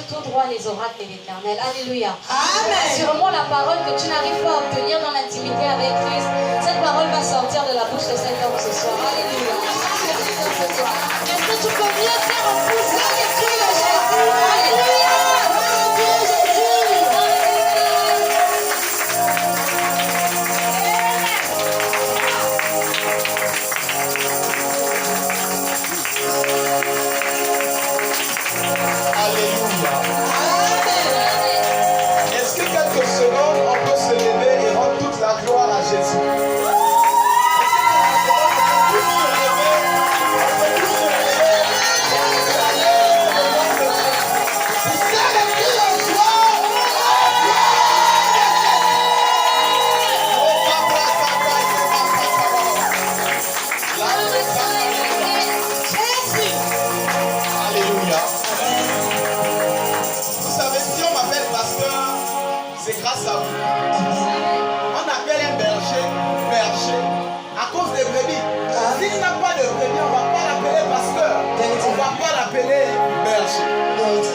Tout droit les oracles de l'Éternel. Alléluia. Amen. Sûrement la parole que tu n'arrives pas à obtenir dans l'intimité avec Christ, cette parole va sortir de la bouche de cet homme ce soir. Alléluia. Est-ce que tu peux bien faire un pouce là que tu es le Jésus? Alléluia.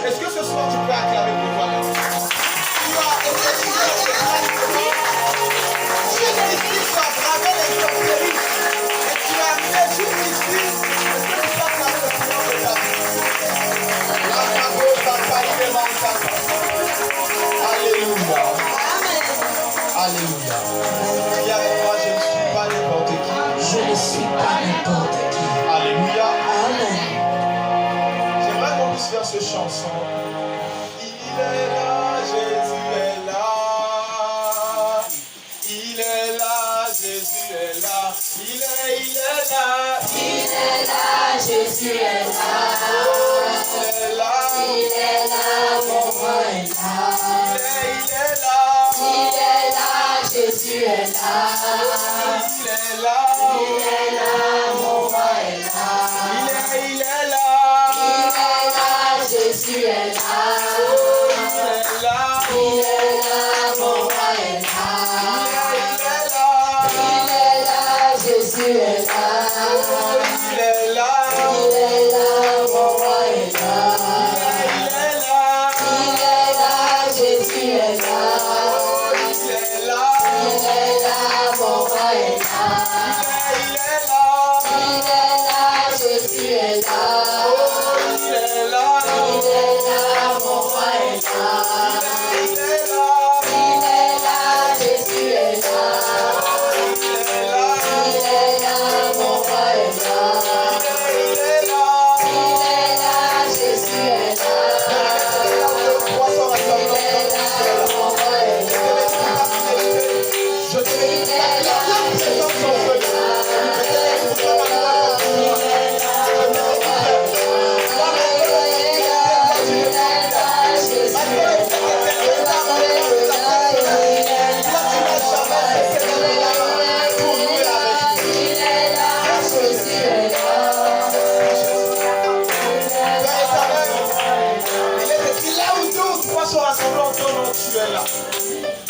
Est-ce que ce soir tu peux acclamer pour toi-même? Jusqu'ici, tu as bravé les sorcelleries et tu as fait jusqu'ici. Est-ce que tu peux acclamer le Seigneur de ta vie? Alléluia. Alléluia. Dis avec moi, je ne suis pas n'importe qui. Je ne suis pas n'importe qui. Alléluia. Amen. Faire cette chanson. Il est là, Jésus est là. Il est là, Jésus est là. Il est là. Il est là, Jésus est là. Il est là. Il est là, mon roi est là. Il est là. Il est là, Jésus est là. Il est là. Il est là, mon roi est là. Il est là. Jésus est là. Il est là. Il est là, mon roi est là. Il est là. Jésus est là. Il est là. Il est là, mon roi est là. Il est là. Il est là, Jésus est là. Il est là. Il est là, mon roi est là. Il est là. Il est là, Jésus est là. Il est là. Il est là, mon roi est là. Il est là. Il est là, Jésus est là. Il est là. Il est là, mon roi est là. Il est là. Il est là, Jésus est là. Il est là, mon roi est là. Je te dis,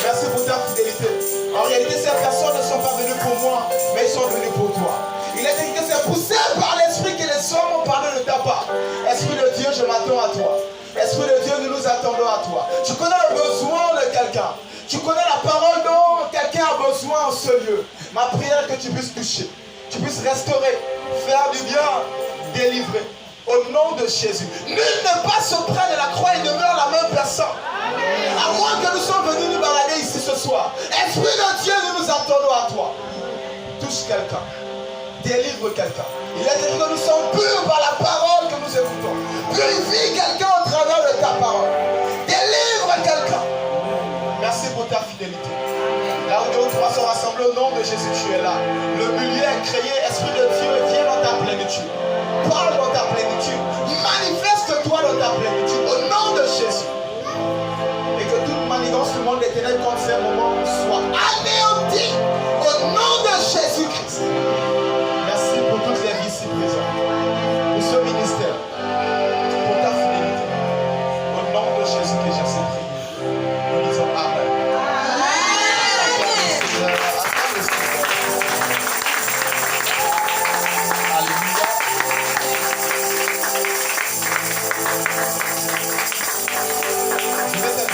merci pour ta fidélité. En réalité, ces personnes ne sont pas venues pour moi, mais ils sont venus pour toi. Il est dit que c'est poussé par l'Esprit que les hommes ont parlé de ta part. Esprit de Dieu, je m'attends à toi. Esprit de Dieu, nous nous attendons à toi. Tu connais le besoin de quelqu'un. Tu connais la parole dont quelqu'un a besoin en ce lieu. Ma prière est que tu puisses toucher, tu puisses restaurer, faire du bien, délivrer. Au nom de Jésus. Nul ne pas se près de la croix et demeure la même personne. À moins que nous sommes venus nous balader ici ce soir. Esprit de Dieu, nous nous attendons à toi. Touche quelqu'un. Délivre quelqu'un. Il est dit que nous sommes purs par la parole que nous écoutons. Purifie quelqu'un au travers de ta parole. Délivre quelqu'un. Merci pour ta fidélité. Là où nous trois sont rassemblés au nom de Jésus, tu es là. Le milieu est créé. Esprit de Dieu, viens dans ta plénitude. Parle dans ta plénitude. Manifeste-toi dans ta plénitude. Au nom de Jésus. Et que toute manigance du monde des ténèbres contre ces moments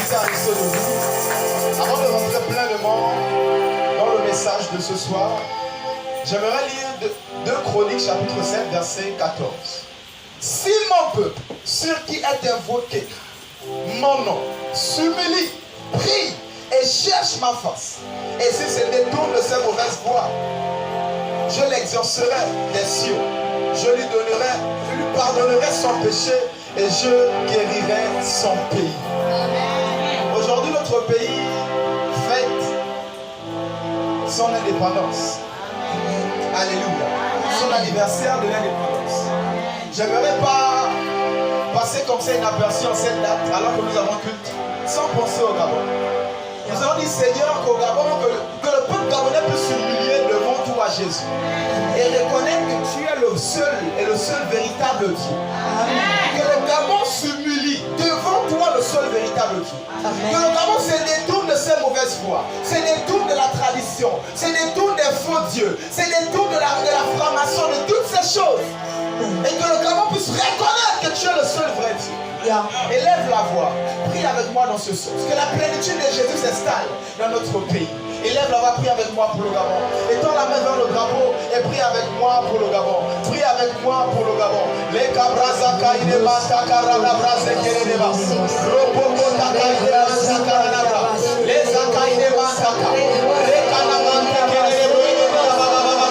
inviter à rester debout. Avant de rentrer pleinement dans le message de ce soir, j'aimerais lire 2 Chroniques chapitre 7 verset 14. Si mon peuple, sur qui est invoqué mon nom, s'humilie, prie et cherche ma face, et si se détourne de ses mauvaises voies, je l'exaucerai des cieux, je lui pardonnerai son péché et je guérirai son pays. Aujourd'hui, notre pays fête son indépendance. Alléluia. Son anniversaire de l'indépendance. J'aimerais pas passer comme ça inaperçu en cette date alors que nous avons culte sans penser au Gabon. Nous avons dit, Seigneur, qu'au Gabon, que le peuple gabonais puisse s'humilier devant toi, Jésus, et reconnaître que tu es le seul et le seul véritable Dieu. Que le Gabon s'humilie devant toi, le seul véritable Dieu. Que le Gabon se détourne de ses mauvaises voies, se détourne de la tradition, se détourne des faux dieux, se détourne de la franc-maçon, de toutes ces choses. Et que le Gabon puisse reconnaître que tu es le seul vrai Dieu. Élève la voix, prie avec moi dans ce sens. Que la plénitude de Jésus s'installe dans notre pays. Élève la voix, prie avec moi pour le Gabon. Étends la main vers le drapeau et prie avec moi pour le Gabon. Prie avec moi pour le Gabon. Les cabraza kaineba takarana brase kereneba. Roboko takaineba sakaranabra. Les akaineba taka. Les kanamante kereneba. Les akaineba sakaranabra.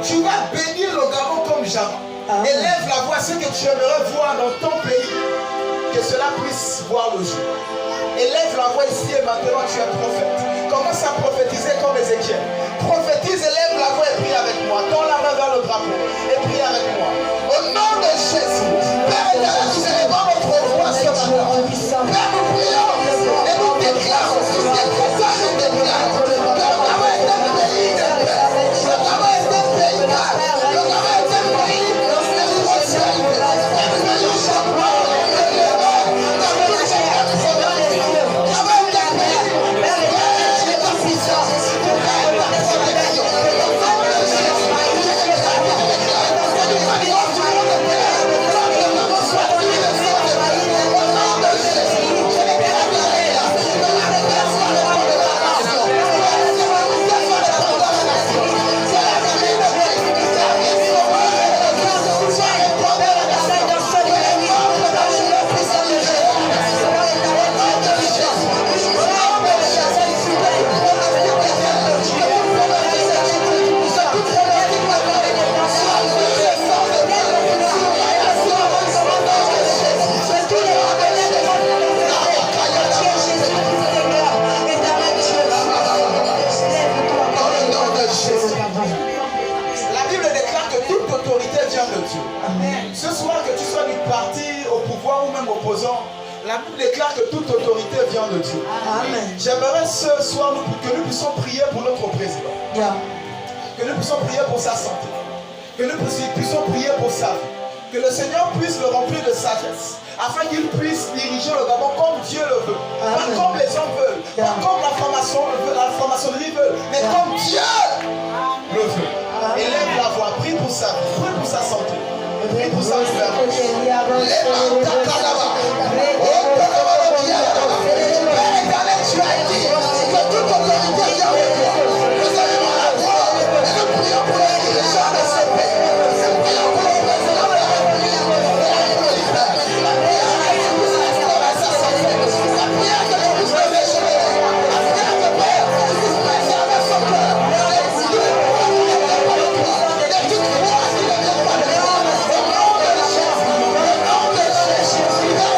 Tu vas bénir le Gabon comme jamais. Élève la voix, ce que tu aimerais voir dans ton pays, que cela puisse voir le jour. Élève la voix ici et maintenant, tu es prophète. Commence à prophétiser comme Ézéchiel. Prophétise, élève la voix et prie avec moi. Tends la main vers le drapeau et prie avec moi. Au nom de Jésus, Père éternel, nous élevons notre voix ce matin. Père, nous prions et nous déclarons, nous déclarons que le Gabon est un pays de paix. Le Gabon est un pays de paix. Le Gabon est un pays de prospérité. Un pays où chaque mois, la Bible déclare que toute autorité vient de Dieu. J'aimerais ce soir que nous puissions prier pour notre président. Que nous puissions prier pour sa santé. Que nous puissions prier pour sa vie. Que le Seigneur puisse le remplir de sagesse. Afin qu'il puisse diriger le Gabon comme Dieu le veut. Pas comme les hommes veulent. Pas comme la franc-maçonnerie veut. Mais comme Dieu le veut. Élève la voix. Prie pour sa vie. Prie pour sa santé. Prie pour sa gouvernance. Père éternel, tu as dit que toute autorité vient de toi. Nous allons la voix et nous prions pour les dirigeants de ce pays. Nous prions pour le président de la République. La prière que tu puisses restaurer sa santé. La prière que tu puisses le régénérer. La prière que Père, tu puisses préserver son cœur. De toute foi qui ne vient pas de toi. Au nom de Jésus. Au nom de Jésus.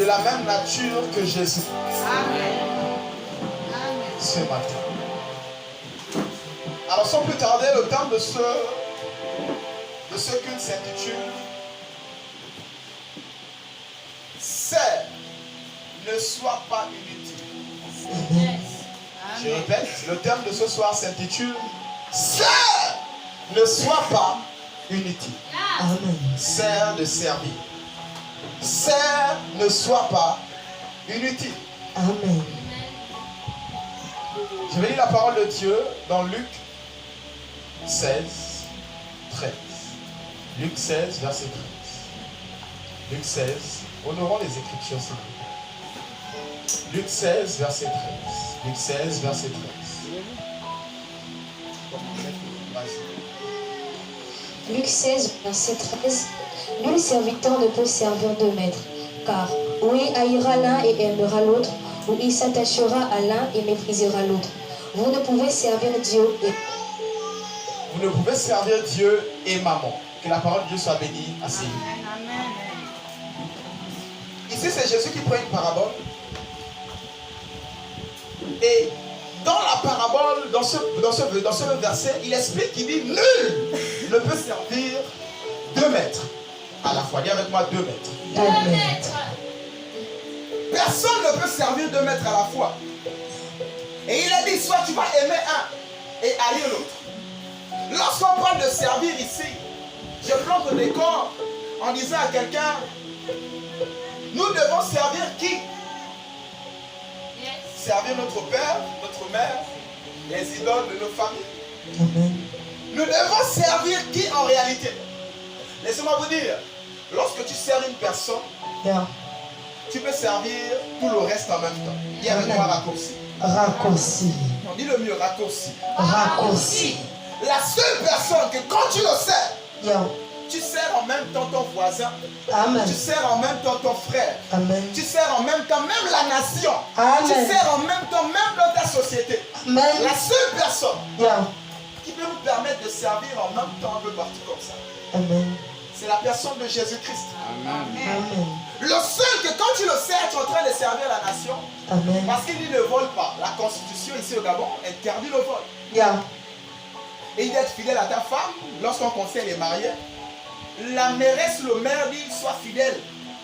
la même nature que Jésus Amen. ce matin. Alors sans plus tarder, le temps de ce culte s'intitule Sers, ne sois pas inutile. Je répète, le thème de ce soir s'intitule Sers, ne sois pas inutile. Amen. Sers de servir. Sers, ne sois pas inutile. Amen. Je vais lire la parole de Dieu dans Luc 16, 13. Luc 16, verset 13. Luc 16, honorons les Écritures, s'il vous plaît. Luc 16, verset 13. Luc 16, verset 13. Vas-y. Luc 16, verset 13. Nul serviteur ne peut servir deux maîtres, car ou il haïra l'un et aimera l'autre, ou il s'attachera à l'un et méprisera l'autre. Vous ne pouvez servir Dieu et... Vous ne pouvez servir Dieu et maman. Que la parole de Dieu soit bénie à ses yeux. Ici, c'est Jésus qui prend une parabole. Et dans la parabole, dans ce verset, il explique, il dit, nul ne peut servir deux maîtres à la fois. Dis avec moi, deux maîtres. Amen. Personne ne peut servir deux maîtres à la fois. Et il a dit, soit tu vas aimer un et haïr l'autre. Lorsqu'on parle de servir ici, je plante le décor en disant à quelqu'un, nous devons servir qui? Servir notre père, notre mère, les idoles de nos familles. Amen. Nous devons servir qui en réalité? Laissez-moi vous dire, lorsque tu sers une personne, Yeah. tu peux servir tout le reste en même temps. Dis avec moi raccourci. Raccourci. On dit le mieux, raccourci. Raccourci. La seule personne que quand tu le sers, Yeah. tu sers en même temps ton voisin, Amen. tu sers en même temps ton frère, Amen. tu sers en même temps même la nation, Amen. tu sers en même temps même dans ta société. Amen. La seule personne Yeah. qui peut nous permettre de servir en même temps un peu partout comme ça, Amen. c'est la personne de Jésus-Christ. Amen. Le seul que quand tu le sers, tu es en train de servir la nation, Amen. parce qu'il dit ne vole pas. La constitution ici au Gabon interdit le vol. Yeah. Et il dit être fidèle à ta femme lorsqu'on conseille les mariés. La mairesse, le maire dit sois fidèle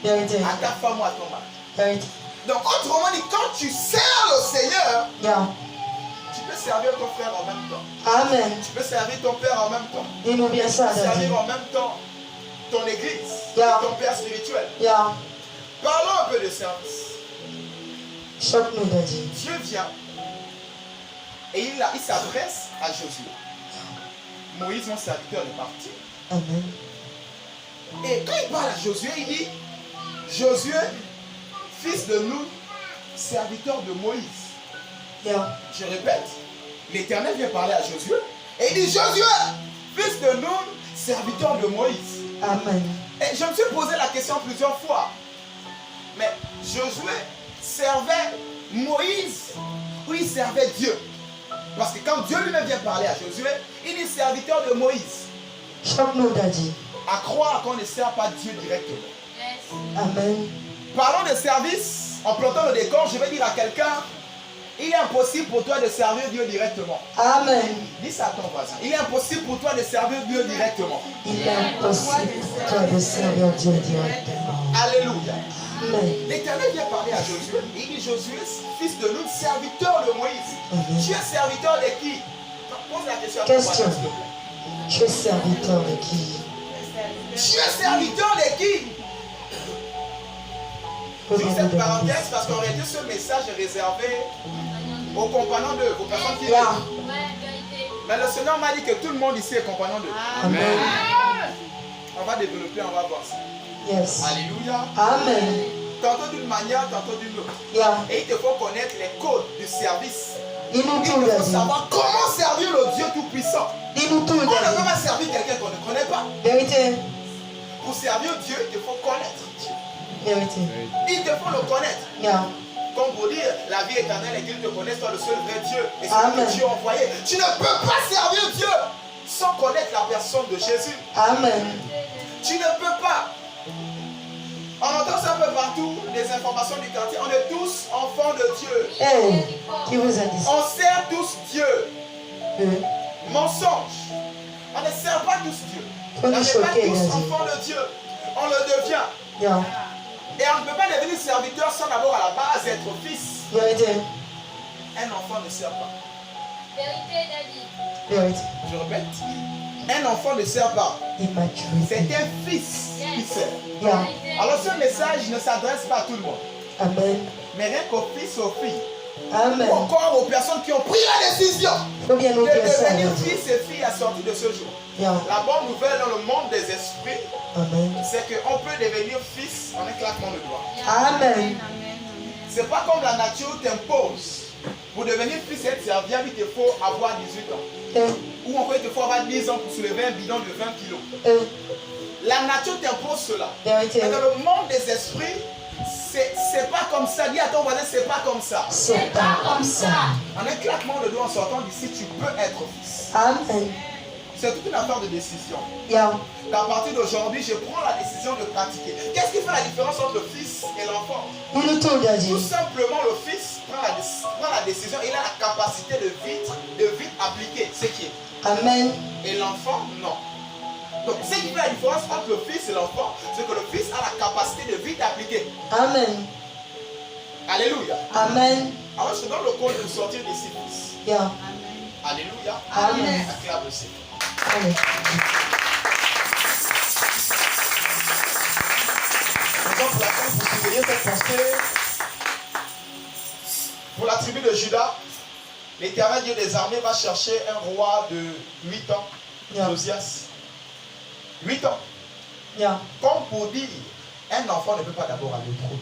Vérité. à ta femme ou à ton mari. Vérité. Donc autrement dit, quand tu sers le Seigneur, Yeah. tu peux servir ton frère en même temps. Amen. Tu peux servir ton père en même temps. Dis-nous bien Tu ça, peux Daddy. servir en même temps ton église, Yeah. et ton père spirituel. Yeah. Parlons un peu de service. Choque-nous, Daddy. Dieu vient et il s'adresse à Josué. Moïse, mon serviteur, est parti. Amen. Et quand il parle à Josué, il dit Josué, fils de Nun, serviteur de Moïse. Yeah. Je répète, l'Éternel vient parler à Josué et il dit Josué, fils de Nun, serviteur de Moïse. Amen. Et je me suis posé la question plusieurs fois. Mais Josué servait Moïse ou il servait Dieu? Parce que quand Dieu lui-même vient parler à Josué, il dit serviteur de Moïse. Choque-nous, Daddy. À croire qu'on ne sert pas Dieu directement. Amen. Parlons de service, en plantant le décor, je vais dire à quelqu'un, il est impossible pour toi de servir Dieu directement. Amen. Dis ça à ton voisin. Il est impossible pour toi de servir Dieu directement. Il est impossible pour toi de servir Dieu directement. Alléluia. Amen. L'Éternel vient parler à Josué. Il dit Josué, fils de Nun, serviteur de Moïse. Amen. Tu es serviteur de qui? Pose la question à ton Question. voisin, s'il te plaît. Tu es serviteur de qui? Tu es serviteur de qui? Je dis cette parenthèse parce qu'en réalité, ce message est réservé aux compagnons d'eux, aux personnes qui... Yeah. Mais le Seigneur m'a dit que tout le monde ici est compagnon d'eux. Amen. On va développer, on va voir ça. Yes. Alléluia. Amen. Tantôt d'une manière, tantôt d'une autre. Yeah. Et il te faut connaître les codes du service. Dis-nous Il tout, te faut Daddy. savoir comment servir le Dieu Tout-Puissant. Dis-nous tout, On ne peut Daddy. pas servir quelqu'un qu'on ne connaît pas. Vérité. Pour servir Dieu, il te faut connaître Dieu. Vérité. Il te faut le connaître. Yeah. Comme pour dire, la vie éternelle est qu'il te connaisse, toi le seul vrai Dieu. Et Amen. celui que Dieu a envoyé. Tu ne peux pas servir Dieu sans connaître la personne de Jésus. Amen. Tu ne peux pas. On entend ça un peu partout, des informations du quartier. On est tous enfants de Dieu. Hey, qui vous a dit ça? On sert tous Dieu. Euh, Mensonge. On ne sert pas tous Dieu. Faut On nous n'est pas choquer, tous vas-y. enfants de Dieu. On le devient. Yeah. Et on ne peut pas devenir serviteur sans d'abord à la base être fils. Vérité. Un enfant ne sert pas. Vérité, David. Vérité. Je répète. Un enfant ne sert pas. Immaturité. C'est un fils qui sert. Yeah. Alors ce message ne s'adresse pas à tout le monde. Amen. Mais rien qu'aux fils, aux filles. Amen. Ou encore aux personnes qui ont pris la décision Faut bien de nous dire ça. devenir Vérité. fils et filles à sortir de ce jour. Yeah. La bonne nouvelle dans le monde des esprits, Amen. c'est qu'on peut devenir fils en un claquement de doigts. Amen. C'est pas comme la nature t'impose. Pour devenir fils et être serviable, il te faut avoir 18 ans. Ou encore il te faut avoir 10 ans pour soulever un bidon de 20 kilos. La nature t'impose cela. Vérité. Mais dans le monde des esprits, c'est pas comme ça. Dis à ton voisin, c'est pas comme ça. C'est pas comme ça. En un claquement de doigts en sortant d'ici, tu peux être fils. Amen. C'est toute une affaire de décision. Yeah. À partir d'aujourd'hui, je prends la décision de pratiquer. Qu'est-ce qui fait la différence entre le fils et l'enfant? Vous nous tout dit. Tout simplement, le fils prend la décision, il a la capacité de vite appliquer ce qui est. Amen. Et l'enfant, non. Donc, ce qui fait la différence entre le fils et l'enfant, c'est que le fils a la capacité de vite appliquer. Amen. Alléluia. Amen. Alors, je te donne le code pour sortir d'ici, fils. Yeah. Alléluia. Amen. Acclame le Seigneur. Allez. Raison pour laquelle vous surveillez cette pensée, pour la tribu de Juda, l'Éternel Dieu des armées va chercher un roi de 8 ans, Yeah. Josias. 8 ans. Yeah. Comme pour dire, un enfant ne peut pas d'abord aller au trône.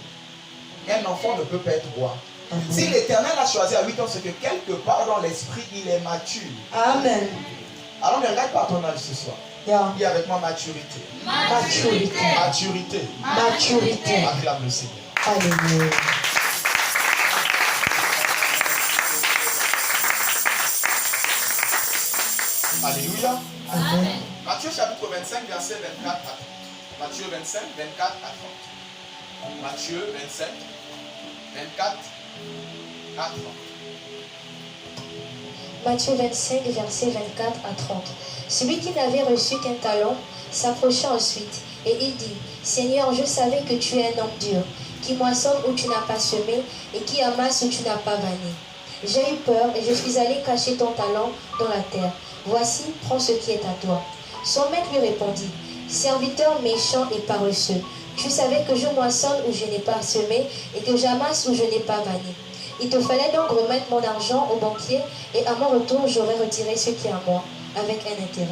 Un enfant ne peut pas être roi. Amen. Si l'Éternel a choisi à 8 ans, c'est que quelque part dans l'esprit, il est mature. Amen. Alors ne regarde pas ton âge ce soir. Yeah. Dis avec moi maturité. Maturité. Maturité. Maturité. Acclame le Seigneur. Alléluia. Alléluia. Amen. Matthieu chapitre 25, verset 24 à 30. Matthieu 25, 24 à 30. Matthieu 25, 24 à 30. Matthieu 25, versets 24 à 30. Celui qui n'avait reçu qu'un talent s'approcha ensuite et il dit, Seigneur, je savais que tu es un homme dur, qui moissonne où tu n'as pas semé et qui amasse où tu n'as pas vanné. J'ai eu peur et je suis allé cacher ton talent dans la terre. Voici, prends ce qui est à toi. Son maître lui répondit, Serviteur méchant et paresseux, tu savais que je moissonne où je n'ai pas semé et que j'amasse où je n'ai pas vanné. Il te fallait donc remettre mon argent au banquier et à mon retour, j'aurais retiré ce qui est à moi, avec un intérêt.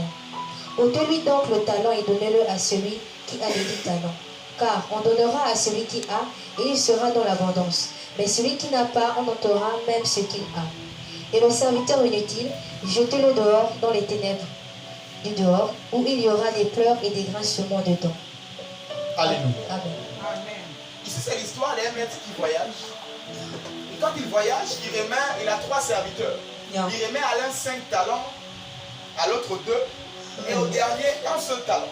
Ôtez-lui donc le talent et donnez-le à celui qui a les 10 talents. Car on donnera à celui qui a et il sera dans l'abondance. Mais celui qui n'a pas, on ôtera même ce qu'il a. Et le serviteur inutile, jetez-le dehors dans les ténèbres du dehors, où il y aura des pleurs et des grincements dedans. Alléluia. Amen. Ici, c'est l'histoire d'un maître qui voyage. Et quand il voyage, il a 3 serviteurs. Yeah. Il remet à l'un 5 talents, à l'autre 2, et au dernier, un seul talent.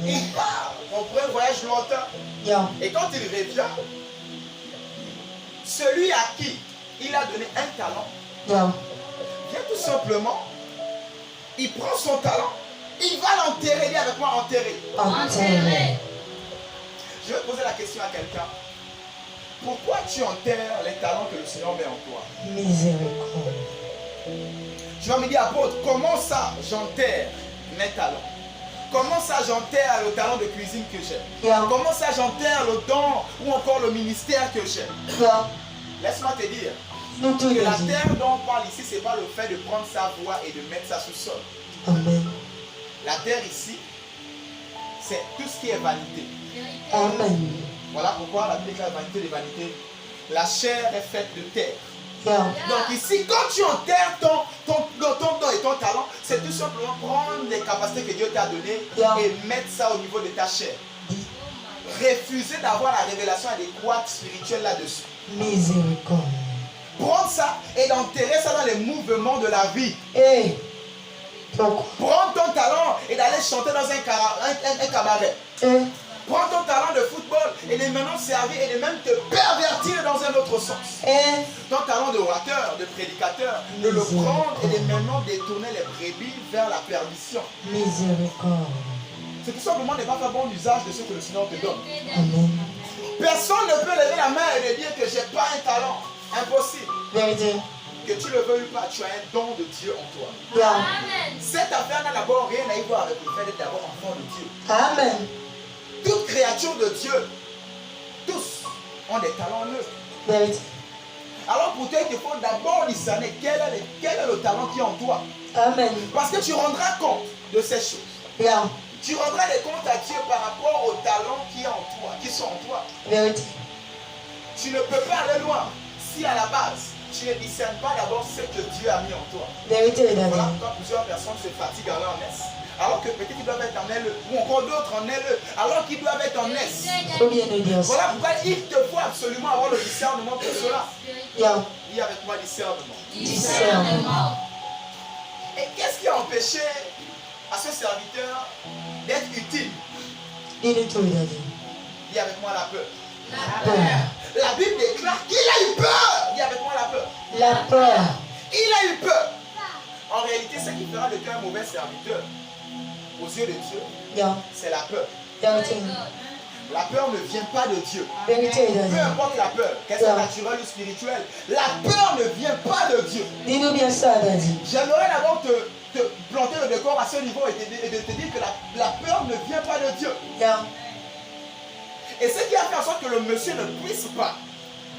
Il part, on prend un voyage lointain. Yeah. Et quand il revient, celui à qui il a donné un talent, Yeah. vient tout simplement, il prend son talent, il va l'enterrer. Dis avec moi, enterrer. Enterré. Je vais poser la question à quelqu'un. Pourquoi tu enterres les talents que le Seigneur met en toi? Miséricorde. Tu vas me dire, apôtre, comment ça j'enterre mes talents? Comment ça j'enterre le talent de cuisine que j'ai? Yeah. Comment ça j'enterre le don ou encore le ministère que j'ai? Yeah. Laisse-moi te dire Nous tout que la dit. terre dont on parle ici, ce n'est pas le fait de prendre sa voix et de mettre ça sous sol. Amen. La terre ici, c'est tout ce qui est vanité. Amen. Voilà pourquoi la Bible déclare vanité des vanités. La chair est faite de terre. Yeah. Donc ici, quand tu enterres ton don et ton talent, c'est tout simplement prendre les capacités que Dieu t'a données Yeah. et mettre ça au niveau de ta chair. Refuser d'avoir la révélation adéquate spirituelle là-dessus. Miséricorde. Prendre ça et d'enterrer ça dans les mouvements de la vie. Eh. Pourquoi? Prendre ton talent et d'aller chanter dans un cabaret. Eh. prends ton talent de football et les maintenant servir et de même te pervertir dans un autre sens. Ton talent d'orateur, de prédicateur, de le prendre et de maintenant détourner les brebis vers la perdition. Miséricorde. C'est tout simplement ne pas faire bon usage de ce que le Seigneur te donne. Amen. Personne ne peut lever la main et dire que j'ai pas un talent. Impossible. Vérité. Que tu le veuilles ou pas, tu as un don de Dieu en toi. Yeah. Cette affaire n'a d'abord rien à y voir avec le fait d'être d'abord enfant de Dieu. Amen. Toute créature de Dieu, tous ont des talents en eux. Vérité. Alors pour toi, il te faut d'abord discerner quel est le talent qui est en toi. Amen. Parce que tu rendras compte de ces choses. Yeah. Tu rendras des comptes à Dieu par rapport aux talents qui est en toi, qui sont en toi. Vérité. Tu ne peux pas aller loin si à la base, tu ne discernes pas d'abord ce que Dieu a mis en toi. Vérité, Voilà Daniel. pourquoi plusieurs personnes se fatiguent à leur messe. Alors que peut-être ils doivent être en LE, ou encore d'autres en LE, alors qu'ils doivent être en S. Faut bien nous dire ça. Voilà pourquoi il te faut absolument avoir le discernement pour cela. Yeah. Dis avec moi discernement. Discernement. Et qu'est-ce qui a empêché à ce serviteur d'être utile? Dis-nous tout, Daniel. Dis avec moi la peur. Peur. La Bible déclare qu'il a eu peur. Dis avec moi la peur. La peur. Il a eu peur. En réalité, ce qui fera de toi un mauvais serviteur aux yeux de Dieu, Yeah. c'est la peur. Vérité. La peur ne vient pas de Dieu. Vérité, Peu Daniel. importe la peur, qu'elle soit naturelle ou spirituelle, la peur ne vient pas de Dieu. Dis-nous bien ça, Daniel. J'aimerais d'abord te planter le décor à ce niveau et de te dire que la peur ne vient pas de Dieu. Yeah. Et ce qui a fait en sorte que le monsieur ne puisse pas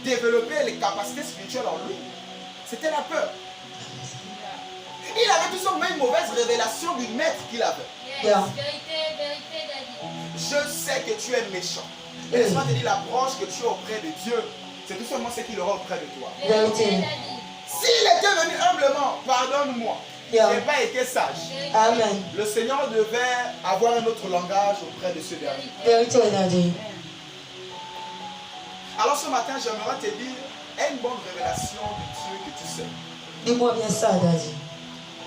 développer les capacités spirituelles en lui, c'était la peur. Il avait tout simplement une mauvaise révélation du maître qu'il avait. Yeah. Je sais que tu es méchant. Et laisse-moi te dire, l'approche que tu as auprès de Dieu, c'est tout simplement ce qu'il aura auprès de toi. Vérité. S'il était venu humblement, pardonne-moi, je Yeah. n'ai pas été sage. Amen. Le Seigneur devait avoir un autre langage auprès de ce dernier. Vérité, Daniel. Alors ce matin, j'aimerais te dire, aie une bonne révélation du Dieu que tu sais. Dis-moi bien ça, Daniel.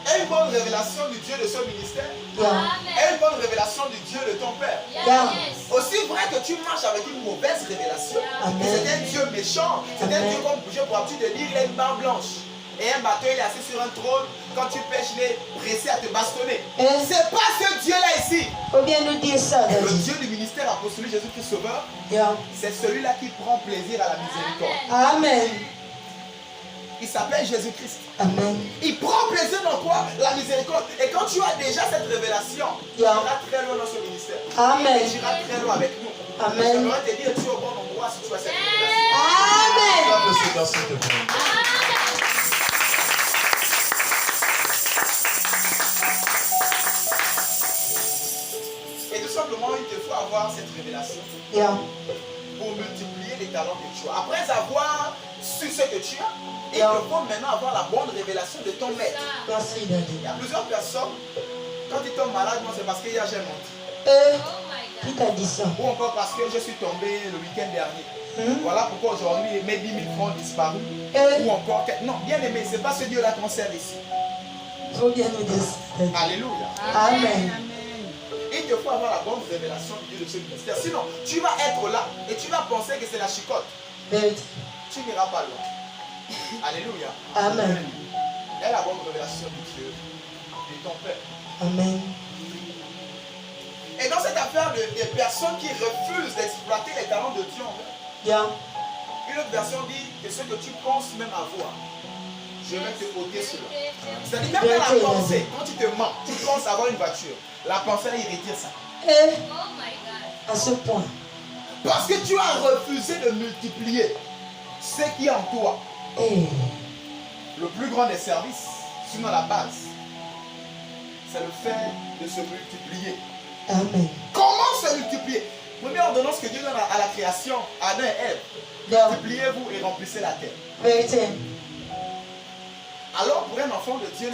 Aie une bonne révélation du Dieu de ce ministère. Yeah. Aie une bonne révélation du Dieu de ton Père. Yeah. Aussi vrai que tu marches avec une mauvaise révélation, Amen. que c'est un Dieu méchant, c'est un Amen. Dieu comme j'ai pour habitude de dire, il a une barbe blanche. Et un bateau, il est assis sur un trône. Quand tu pêches, il est pressé à te bastonner. C'est pas ce Dieu-là ici. Faut bien nous dire ça, Le Daniel. Dieu du ministère apostolique Jésus-Christ Sauveur, Yeah. c'est celui-là qui prend plaisir à la miséricorde. Amen. Il s'appelle Jésus-Christ. Amen. Il prend plaisir dans quoi? La miséricorde. Et quand tu as déjà cette révélation, tu Yeah. iras très loin dans ce ministère. Amen. Et tu iras très loin avec nous. Amen. J'aimerais te dire, tu es au bon endroit si tu as cette révélation. Amen. Acclame le Seigneur, s'il te plaît. Et tout simplement, il te faut avoir cette révélation Yeah. pour multiplier les talents que tu as. Après avoir su ce que tu as, il Yeah. te faut maintenant avoir la bonne révélation de ton maître. Merci, Il Daniel. y a plusieurs personnes, quand ils tombent malades, non, c'est parce qu'il y a j'ai menti. Qui t'a dit ça? Ou encore parce que je suis tombé le week-end dernier. Hmm? Voilà pourquoi aujourd'hui mes 10 000 francs ont disparu. Ou encore, non, bien aimé, c'est pas ce Dieu-là qu'on sert ici. Faut bien nous dire ça, Daniel. Alléluia. Amen. Il te faut avoir la bonne révélation du Dieu de ce ministère. Sinon, tu vas être là et tu vas penser que c'est la chicotte. Vérité. Tu n'iras pas loin. Alléluia. Amen. Aie la bonne révélation du Dieu de ton Père. Amen. Et dans cette affaire des personnes qui refusent d'exploiter les talents de Dieu en eux, Yeah. une autre version dit que ce que tu penses même avoir, je vais te ôter cela. C'est-à-dire même dans la pensée, quand tu te mens, tu penses avoir une voiture, la pensée elle retire ça. À ce point. Parce que tu as refusé de multiplier ce qui est en toi. Le plus grand des services, sinon la base, c'est le fait de se multiplier. Amen. Comment se multiplier? Première ordonnance que Dieu donne à la création, Adam et Ève. Yeah. Multipliez-vous et remplissez la terre. Vérité. Alors pour un enfant de Dieu,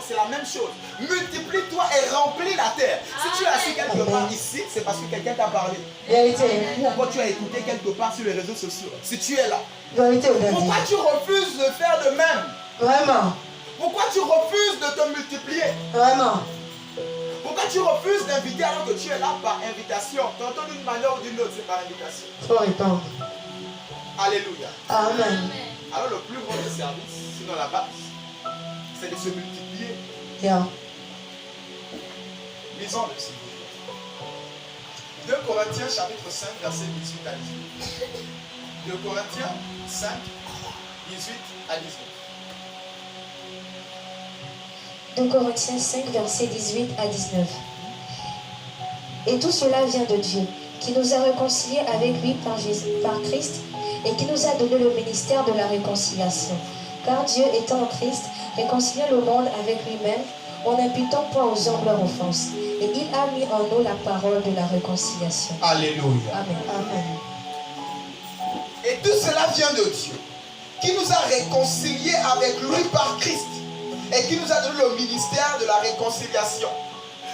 c'est la même chose. Multiplie-toi et remplis la terre. Si tu es assis quelque part ici, c'est parce que quelqu'un t'a parlé. Vérité. Ou encore tu as écouté quelque part sur les réseaux sociaux. Si tu es là. Vérité, Pourquoi Daniel. tu refuses de faire de même? Vraiment. Pourquoi tu refuses de te multiplier? Vraiment. Pourquoi Pourquoi tu refuses d'inviter alors que tu es là par invitation? Tantôt d'une manière ou d'une autre, c'est par invitation. Il faut répondre. Alléluia. Amen. Alors le plus grand des services, sinon la base, c'est de se multiplier. Yeah. Lisons le Seigneur. 2 Corinthiens chapitre 5, verset 18 à 19. 2 Corinthiens 5, 18 à 19. 2 Corinthiens 5, versets 18 à 19. Et tout cela vient de Dieu, qui nous a réconciliés avec lui par Christ, et qui nous a donné le ministère de la réconciliation. Car Dieu étant en Christ, réconciliait le monde avec lui-même, en n'imputant point aux hommes leur offense. Et il a mis en nous la parole de la réconciliation. Alléluia. Amen. Amen. Et tout cela vient de Dieu, qui nous a réconciliés avec lui par Christ, et qui nous a donné le ministère de la réconciliation.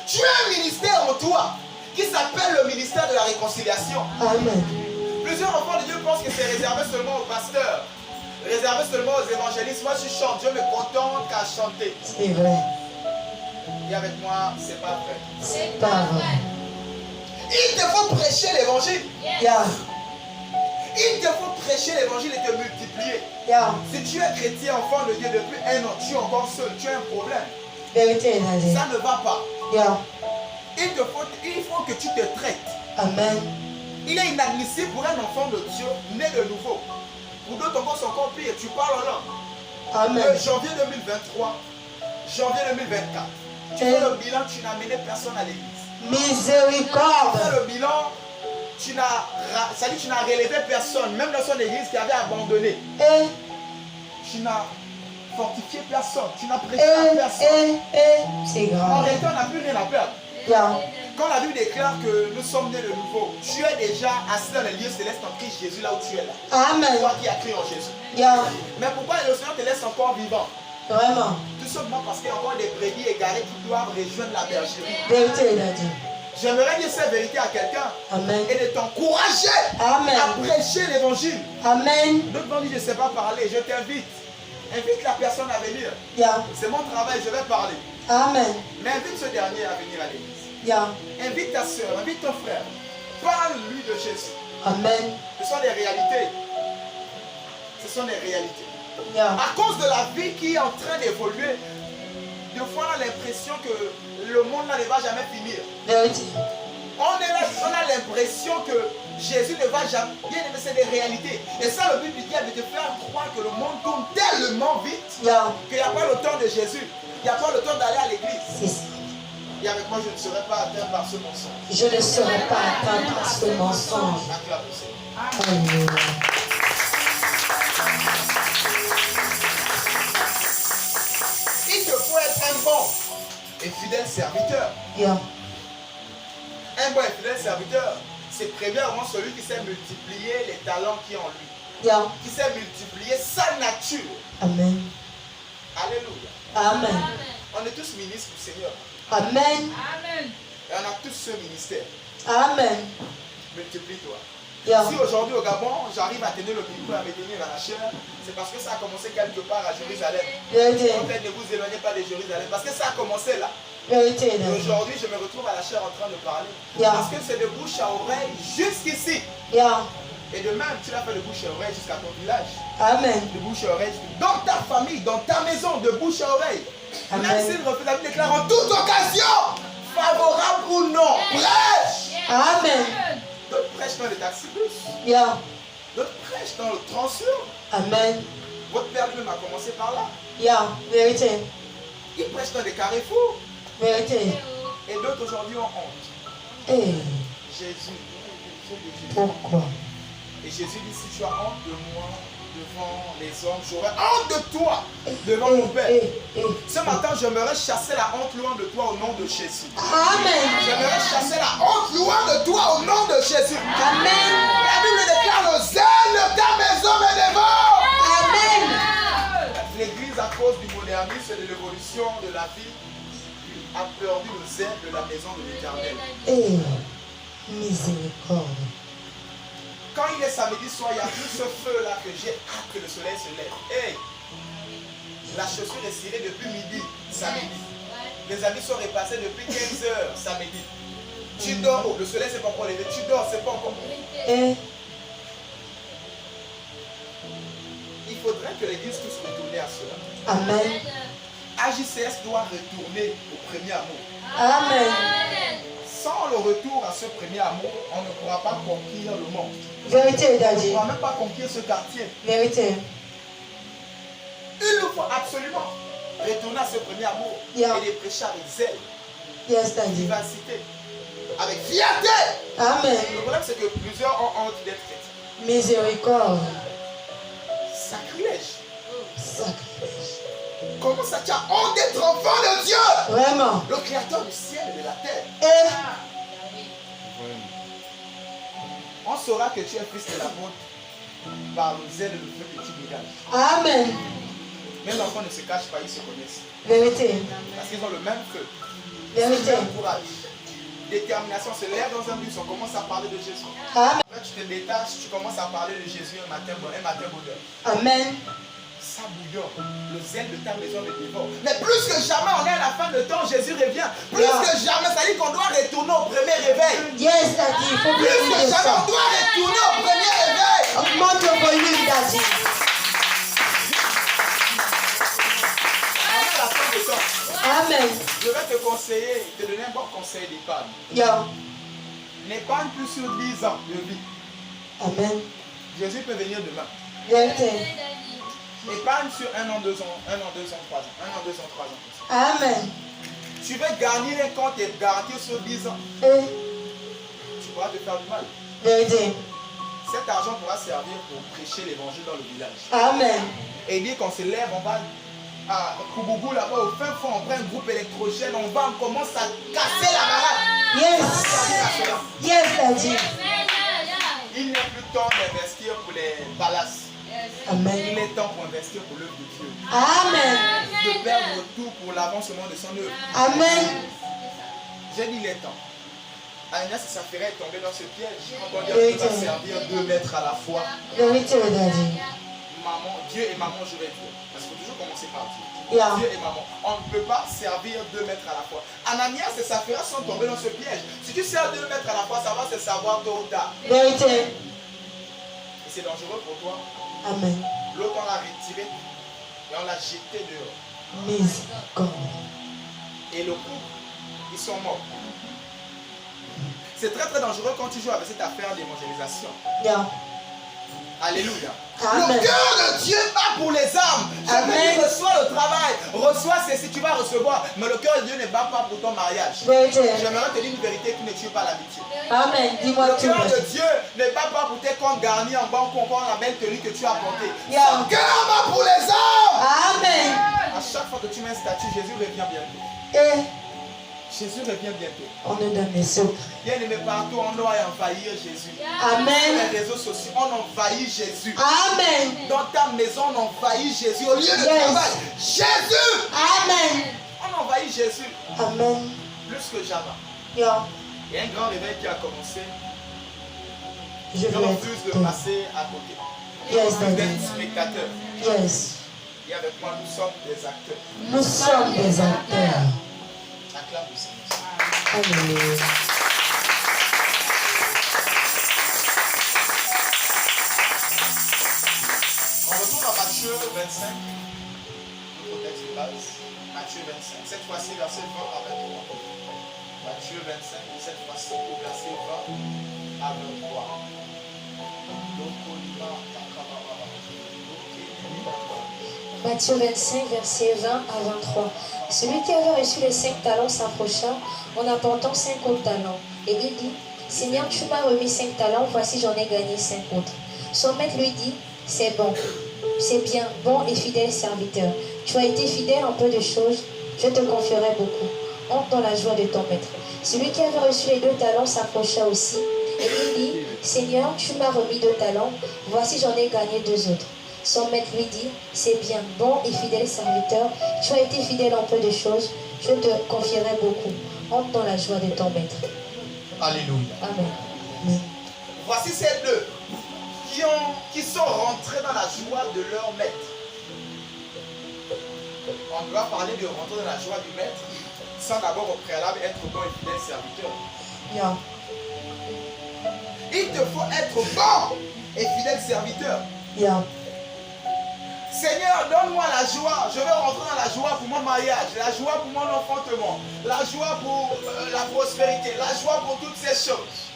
Tu as un ministère en toi, qui s'appelle le ministère de la réconciliation. Amen. Plusieurs enfants de Dieu pensent que c'est réservé seulement aux pasteurs, réservé seulement aux évangélistes. Moi je chante, Dieu me contente qu'à chanter. C'est vrai. Et avec moi, c'est pas vrai. C'est Pas pas vrai. vrai. Il te faut prêcher l'évangile. Yeah. Il te faut prêcher l'évangile et te multiplier. Yeah. Si tu es chrétien, enfant de Dieu depuis 1 an, tu es encore seul, tu as un problème. Vérité, Nazé. Ça ne va pas. Yeah. Il faut que tu te traites. Amen. Il est inadmissible pour un enfant de Dieu né de nouveau. Pour d'autres encore, c'est encore pire. Tu parles en langue. Amen. De janvier 2023, janvier 2024, tu fais le bilan, tu n'as mené personne à l'église. Tu Miséricorde. fais le bilan, tu n'as relevé personne, même dans son église qui avait abandonné. Et, Tu n'as fortifié personne, tu n'as prêché à personne. c'est En grave. réalité, on n'a plus rien à perdre. Yeah. Quand la Bible déclare que nous sommes nés de nouveau, tu es déjà assis dans les lieux célestes en Christ Jésus, là où tu es là. Amen. Toi qui as cru en Jésus. Yeah. Mais pourquoi le Seigneur te laisse encore vivant? Vraiment. Tout simplement parce qu'il y a encore des brebis égarées qui doivent rejoindre la bergerie. Vérité, Nazé. J'aimerais dire cette vérité à quelqu'un Amen. et de t'encourager Amen. à prêcher l'évangile. Amen. D'autres vont dire, je ne sais pas parler, je t'invite. Invite la personne à venir. Yeah. C'est mon travail, je vais parler. Amen. Mais invite ce dernier à venir à l'église. Yeah. Invite ta soeur, invite ton frère. Parle-lui de Jésus. Amen. Ce sont des réalités. Ce sont des réalités. Yeah. À cause de la vie qui est en train d'évoluer, des fois on a l'impression que le monde là ne va jamais finir. Vérité. On a l'impression que Jésus ne va jamais. Bien aimé, c'est des réalités. Et ça, le but du diable est de te faire croire que le monde tourne tellement vite Yeah. qu'il n'y a pas le temps de Jésus. Il n'y a pas le temps d'aller à l'église. C'est ça. Et avec moi, je ne serai pas atteint par ce mensonge. Je ne serai pas atteint par ce mensonge. Acclame le Seigneur. Alléluia. Il te faut être un bon et fidèle serviteur. Yeah. Un bon et fidèle serviteur, c'est premièrement celui qui sait multiplier les talents qui ont en lui. Yeah. Qui sait multiplier sa nature. Amen. Alléluia. Amen. On est tous ministres du Seigneur. Amen. Et on a tous ce ministère. Amen. Multiplie-toi. Yeah. Si aujourd'hui au Gabon, j'arrive à tenir le micro et à me tenir à la chair, c'est parce que ça a commencé quelque part à Jérusalem. Vérité. En fait, ne vous éloignez pas de Jérusalem. Parce que ça a commencé là. Vérité. Et Nazé. aujourd'hui, je me retrouve à la chair en train de parler. Yeah. Parce que c'est de bouche à oreille jusqu'ici. Yeah. Et de même, tu l'as fait de bouche à oreille jusqu'à ton village. Amen. De bouche à oreille. Dans ta famille, dans ta maison, de bouche à oreille. Amen. Même s'il refuse, la Bible déclare en toute occasion, favorable ou non, prêche. Amen. D'autres prêchent dans les taxibus. Yeah. D'autres prêchent dans le transur. Amen. Votre père lui-même a commencé par là. Yeah. Vérité. Il prêche dans des carrefours. Vérité. Et d'autres aujourd'hui ont honte. Eh. Jésus. Pourquoi? Et Jésus dit, si tu as honte de moi devant les hommes, j'aurai honte de toi devant mon Père. Ce matin, j'aimerais chasser la honte loin de toi au nom de Jésus. Amen. J'aimerais chasser la honte loin de toi au nom de Jésus. Amen. La Bible déclare le zèle de ta maison me dévore. Amen. L'Église, à cause du modernisme et de l'évolution de la vie, a perdu le zèle de la maison de l'Éternel. Eh. Miséricorde. Quand il est samedi soir, il y a tout ce feu-là que j'ai hâte que le soleil se lève. Hey, la chaussure est cirée depuis midi, samedi. Les amis sont repassés depuis 15 heures samedi. Tu dors, le soleil s'est pas encore levé. Tu dors, c'est pas encore. Et Il faudrait que l'église puisse retourner à cela. Amen. AJCS doit retourner au premier amour. Amen. Sans le retour à ce premier amour, on ne pourra pas conquérir le monde. Vérité, On ne Daddy. pourra même pas conquérir ce quartier. Vérité. Il nous faut absolument retourner à ce premier amour Yeah. et les prêcher avec zèle, Yes, Daddy. vivacité, avec fierté. Amen. Le problème, c'est que plusieurs ont honte d'être chrétiens. Miséricorde. Sacrilège. Sacrifice. Comment ça, tu as honte d'être enfant de Dieu, Vraiment. le créateur du ciel et de la terre? Et On saura que tu es fils de la faute par le zèle et le feu que tu dégages. Amen. Même l'enfant ne se cache pas, ils se connaissent. Vérité. Parce qu'ils ont le même feu, le Vérité. même courage, détermination. Se lève dans un bus, on commence à parler de Jésus. Amen. Après, tu te détaches, tu commences à parler de Jésus un matin bonheur. Amen. Ça bouillonne. Le zèle de ta maison le dévore. Mais plus que jamais, on est à la fin de temps, Jésus revient. Plus Yeah. que jamais, ça dit qu'on doit retourner au premier réveil. Yes, Daddy. Il faut Plus que bien dire jamais, ça. on doit retourner au premier réveil. Augmente le volume, Daddy. On est à la fin de temps. Amen. Je vais te conseiller, te donner un bon conseil d'épargne. Yo. N'épargne plus sur 10 ans de vie. Amen. Jésus peut venir demain. Vérité. Épargne sur 1 an, 2 ans, 1 an, 2 ans, 3 ans. 1 an, 2 ans, 3 ans. Amen. Tu veux garnir un compte et garantir sur 10 ans. Et Tu pourras te faire du mal. vérité. Cet argent pourra servir pour prêcher l'évangile dans le village. Amen. Et dire qu'on se lève, on va à Koubougou là-bas au fin fond, on prend un groupe électrogène, on va, on commence à casser la baraque. Yes. Servir à cela. Yes, Daddy. Il n'est plus temps d'investir pour les palaces. Il Amen. est temps pour investir pour l'œuvre de Dieu. Amen. De perdre tout pour l'avancement de son œuvre. Amen. J'ai dit il est temps. Agnès et sa frère est tombée dans ce piège. Quand on dit que tu vas servir 2 maîtres à la fois. Vérité, Daddy. Maman, Dieu et maman, je vais dire. Parce qu'il faut toujours commencer par Dieu. Yeah. Dieu et maman. On ne peut pas servir 2 maîtres à la fois. Ananias et sa frère sont tombés dans ce piège. Si tu sers 2 maîtres à la fois, ça va se savoir tôt ou tard. Vérité. Et c'est dangereux pour toi. Amen. L'autre, on l'a retiré et on l'a jeté dehors. Miséricorde. Et le couple, ils sont morts. C'est très très dangereux quand tu joues avec cette affaire d'évangélisation. Yeah. Alléluia. Amen. Le cœur de Dieu bat pour les âmes. Je veux Amen. dire, reçois le travail, reçois ceci, tu vas recevoir. Mais le cœur de Dieu ne bat pas pour ton mariage. Vérité. J'aimerais te dire une vérité qui ne tue pas l'amitié. Amen. Dis-moi Le tout. cœur de Dieu ne bat pas pour tes comptes garnis en banque ou encore la belle tenue que tu as portée. Yeah. Son cœur bat pour les âmes. Amen. À chaque fois que tu mets un statut, Jésus revient bientôt. Et Jésus revient bientôt. on nous donne les autres. Bien aimé, partout on doit envahir Jésus. Amen. Les réseaux sociaux, on envahit Jésus. Amen. Dans ta maison, on envahit Jésus. Au lieu de Yes. travail, Jésus. Amen. On envahit Jésus Amen. plus que jamais. Yeah. Il y a un grand réveil qui a commencé. Je Je veux refuse de être. passer à côté. Yes, Je refuse Daddy. d'être spectateur. Yes. Et avec moi, nous sommes des acteurs. Nous sommes des acteurs. Acclame le Seigneur. Alléluia. On retourne à Matthieu 25. Notre texte de base. Matthieu 25. Cette fois-ci, verset 20 à 23. Matthieu 25. Cette fois-ci, au verset 20 à 23. Donc, on y va. Matthieu 25, versets 20 à 23. Celui qui avait reçu les 5 talents s'approcha en apportant 5 autres talents. Et il dit, Seigneur, tu m'as remis 5 talents, voici j'en ai gagné 5 autres. Son maître lui dit, c'est bon, c'est bien, bon et fidèle serviteur. Tu as été fidèle en peu de choses, je te confierai beaucoup. Entre dans la joie de ton maître. Celui qui avait reçu les 2 talents s'approcha aussi. Et il dit, Seigneur, tu m'as remis 2 talents, voici j'en ai gagné 2 autres. Son maître lui dit, c'est bien, bon et fidèle serviteur, tu as été fidèle en peu de choses, je te confierai beaucoup. Entre dans la joie de ton maître. Alléluia. Amen. Voici ces deux qui sont rentrés dans la joie de leur maître. On doit parler de rentrer dans la joie du maître. sans d'abord au préalable être bon et fidèle serviteur. Yeah. Il te faut être bon et fidèle serviteur. Yeah. Seigneur, donne-moi la joie. Je veux rentrer dans la joie pour mon mariage, la joie pour mon enfantement, la joie pour la prospérité, la joie pour toutes ces choses.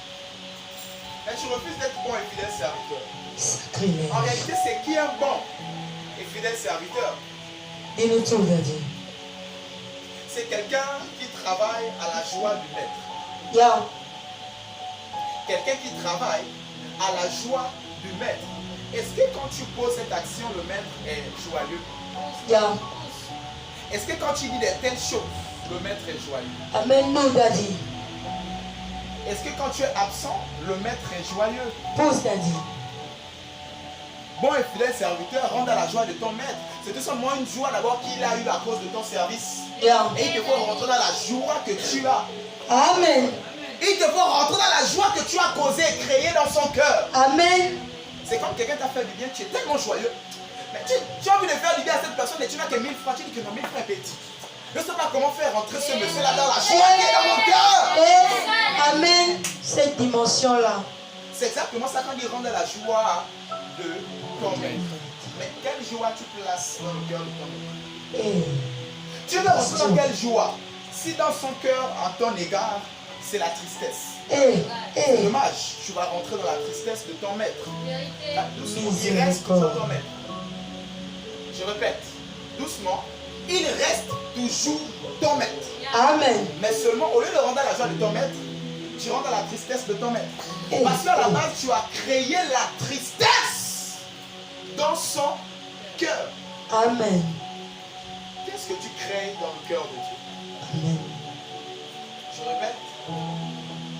Mais tu refuses d'être bon et fidèle serviteur. Sacrilège. En réalité, c'est qui est un bon et fidèle serviteur? Dis-nous tout, Daddy. C'est quelqu'un qui travaille à la joie du maître. Yeah. Quelqu'un qui travaille à la joie du maître. Est-ce que quand tu poses cette action, le maître est joyeux? Yeah. Est-ce que quand tu dis de telles choses, le maître est joyeux? Amen, nous, Daddy. Est-ce que quand tu es absent, le maître est joyeux? Pousse, Daddy. Bon et fidèle serviteur, rentre à la joie de ton maître. C'est tout simplement une joie d'abord qu'il a eue à cause de ton service. Yeah. Et il te faut rentrer dans la joie que tu as. Amen. Il te faut rentrer dans la joie que tu as causée et créée dans son cœur. Amen. C'est comme quelqu'un t'a fait du bien, tu es tellement joyeux. Mais tu as envie de faire du bien à cette personne et tu n'as que 1000 francs. Tu dis que non, 1000 francs est petit. Je ne sais pas comment faire rentrer ce monsieur-là dans la joie qui est dans mon cœur. Amen. Cette dimension-là. C'est exactement ça quand il rentre dans la joie de ton maître. Mais quelle joie tu places dans le cœur de ton maître? Tu veux rentrer dans quelle joie? Si dans son cœur, à ton égard, c'est la tristesse. C'est dommage, tu vas rentrer dans la tristesse de ton maître. Doucement, il reste toujours ton maître. Je répète, doucement, il reste toujours ton maître. Amen. Mais seulement, au lieu de rentrer dans la joie de ton maître, tu rentres dans la tristesse de ton maître. Parce qu'à la base, tu as créé la tristesse dans son cœur. Amen. Qu'est-ce que tu crées dans le cœur de Dieu? Amen. Je répète.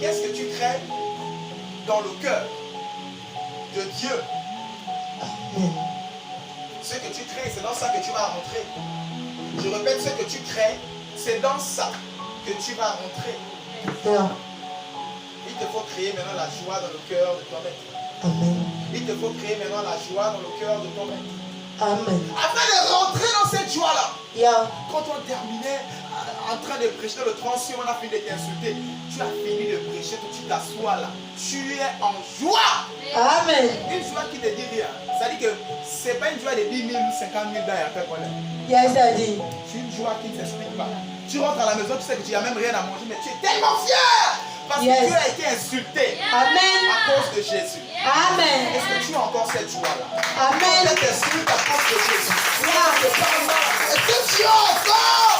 Qu'est-ce que tu crées dans le cœur de Dieu? Amen. Ce que tu crées, c'est dans ça que tu vas rentrer. Je répète, ce que tu crées, c'est dans ça que tu vas rentrer. Yeah. Il te faut créer maintenant la joie dans le cœur de ton maître. Amen. Il te faut créer maintenant la joie dans le cœur de ton maître. Amen. Afin de rentrer dans cette joie-là. Yeah. Quand on terminait en train de prêcher dans le transition, on a fini de t'insulter. Tu as fini de prêcher, tu t'assois là. Tu es en joie. Amen. Une joie qui ne te dit rien. Ça dit que ce n'est pas une joie de 10 000, 50 000 dans la connaître. Yes, Daddy. C'est une joie qui ne s'explique pas. Tu rentres à la maison, tu sais que tu n'as même rien à manger, mais tu es tellement fier. Parce que Dieu a été insulté Amen. à cause de Jésus. Amen. Est-ce que tu as encore cette joie-là? Amen. Tu es insulté à cause de Jésus. Est-ce que tu as encore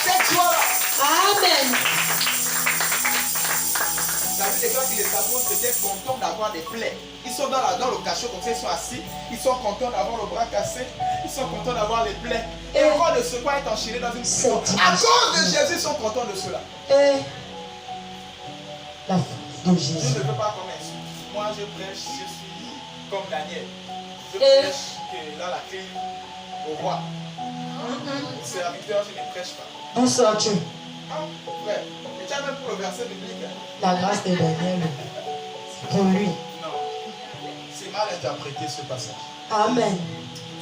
cette joie-là? Amen. La vie déclare que les apôtres étaient contents d'avoir des plaies. Ils sont dans le cachot comme ça, ils sont assis. Ils sont contents d'avoir le bras cassé. Ils sont contents d'avoir les plaies. Et encore de ce quoi être enchaîné dans une prison. À cause de Jésus, ils sont contents de cela. La force de Je Jésus. ne veux pas comme insulte. Moi, je prêche, je suis comme Daniel. Je prêche que dans la clé au roi. Au serviteur, je ne prêche pas. D'où sors-tu? Ah, frère, et tu as même pour le verset biblique. La grâce de Daniel. Pour lui. Non. C'est mal interprété ce passage. Amen.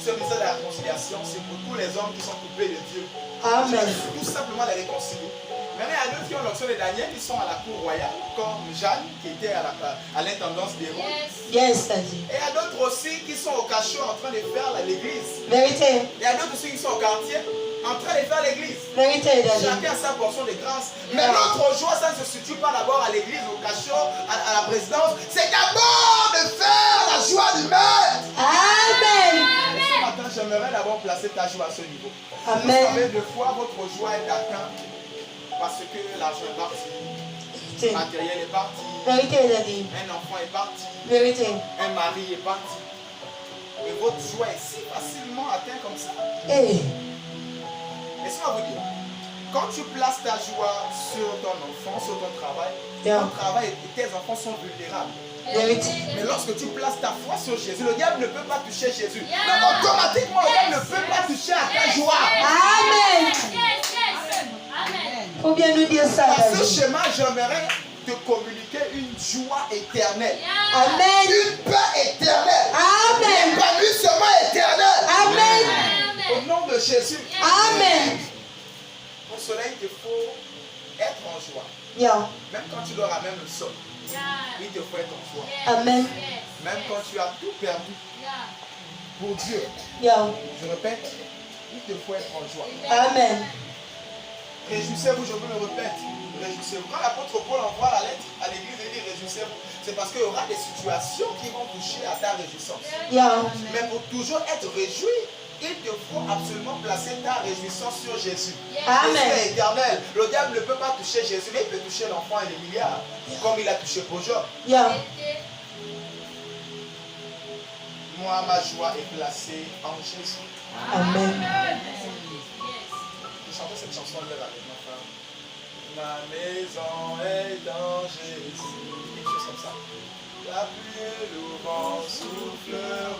Ce message de la réconciliation, c'est pour tous les hommes qui sont coupés de Dieu. Amen. Tout simplement les réconcilier. Maintenant, il y a d'autres qui ont l'option de Daniel, ils sont à la cour royale, comme Jeanne, qui était à l'intendance des rois. Yes, Daddy. Et il y a d'autres aussi qui sont au cachot en train de faire l'église. Vérité. Il y a d'autres aussi qui sont au quartier en train de faire l'église. Vérité, Daddy. Chacun a sa portion de grâce. Mais notre joie, ça ne se situe pas d'abord à l'église, au cachot, à la présidence. C'est d'abord de faire la joie du maître. Amen. Ce matin, j'aimerais d'abord placer ta joie à ce niveau. Vous Amen. savez, deux fois, votre joie est atteinte parce que l'argent est parti, le matériel est parti, Vérité, Daddy. un enfant est parti, Vérité. un mari est parti. Et votre joie est si facilement atteinte comme ça. Laissez-moi vous dire, quand tu places ta joie sur ton enfant, sur ton travail et tes enfants sont vulnérables. Vérité. Mais lorsque tu places ta foi sur Jésus, le diable ne peut pas toucher Jésus. Donc automatiquement, le diable ne peut pas toucher à ta joie. Amen. Faut bien nous dire ça, Par ce Daddy. schéma, j'aimerais te communiquer une joie éternelle. Amen. Une paix éternelle. Amen. Un épanouissement éternel. Amen. Au nom de Jésus. Amen. Ton soleil te faut être en joie. Yeah. Même quand tu dors à même le sol, il te faut être en joie. Amen. Même quand tu as tout perdu pour Dieu, Yeah. je répète, il te faut être en joie. Amen. Réjouissez-vous, je vous le répète. Réjouissez-vous. Quand l'apôtre Paul envoie la lettre à l'église, il dit réjouissez-vous. C'est parce qu'il y aura des situations qui vont toucher à ta réjouissance. Yeah. Mais pour toujours être réjoui, il te faut absolument placer ta réjouissance sur Jésus. Amen. Jésus est éternel. Le diable ne peut pas toucher Jésus, mais il peut toucher l'enfant et les milliards, comme il a touché pour Job. Yeah. Moi, ma joie est placée en Jésus. Amen. Je chantais cette chanson là avec ma femme. Ma maison est dans Jésus. Quelque chose comme ça. La pluie et le vent souffleront.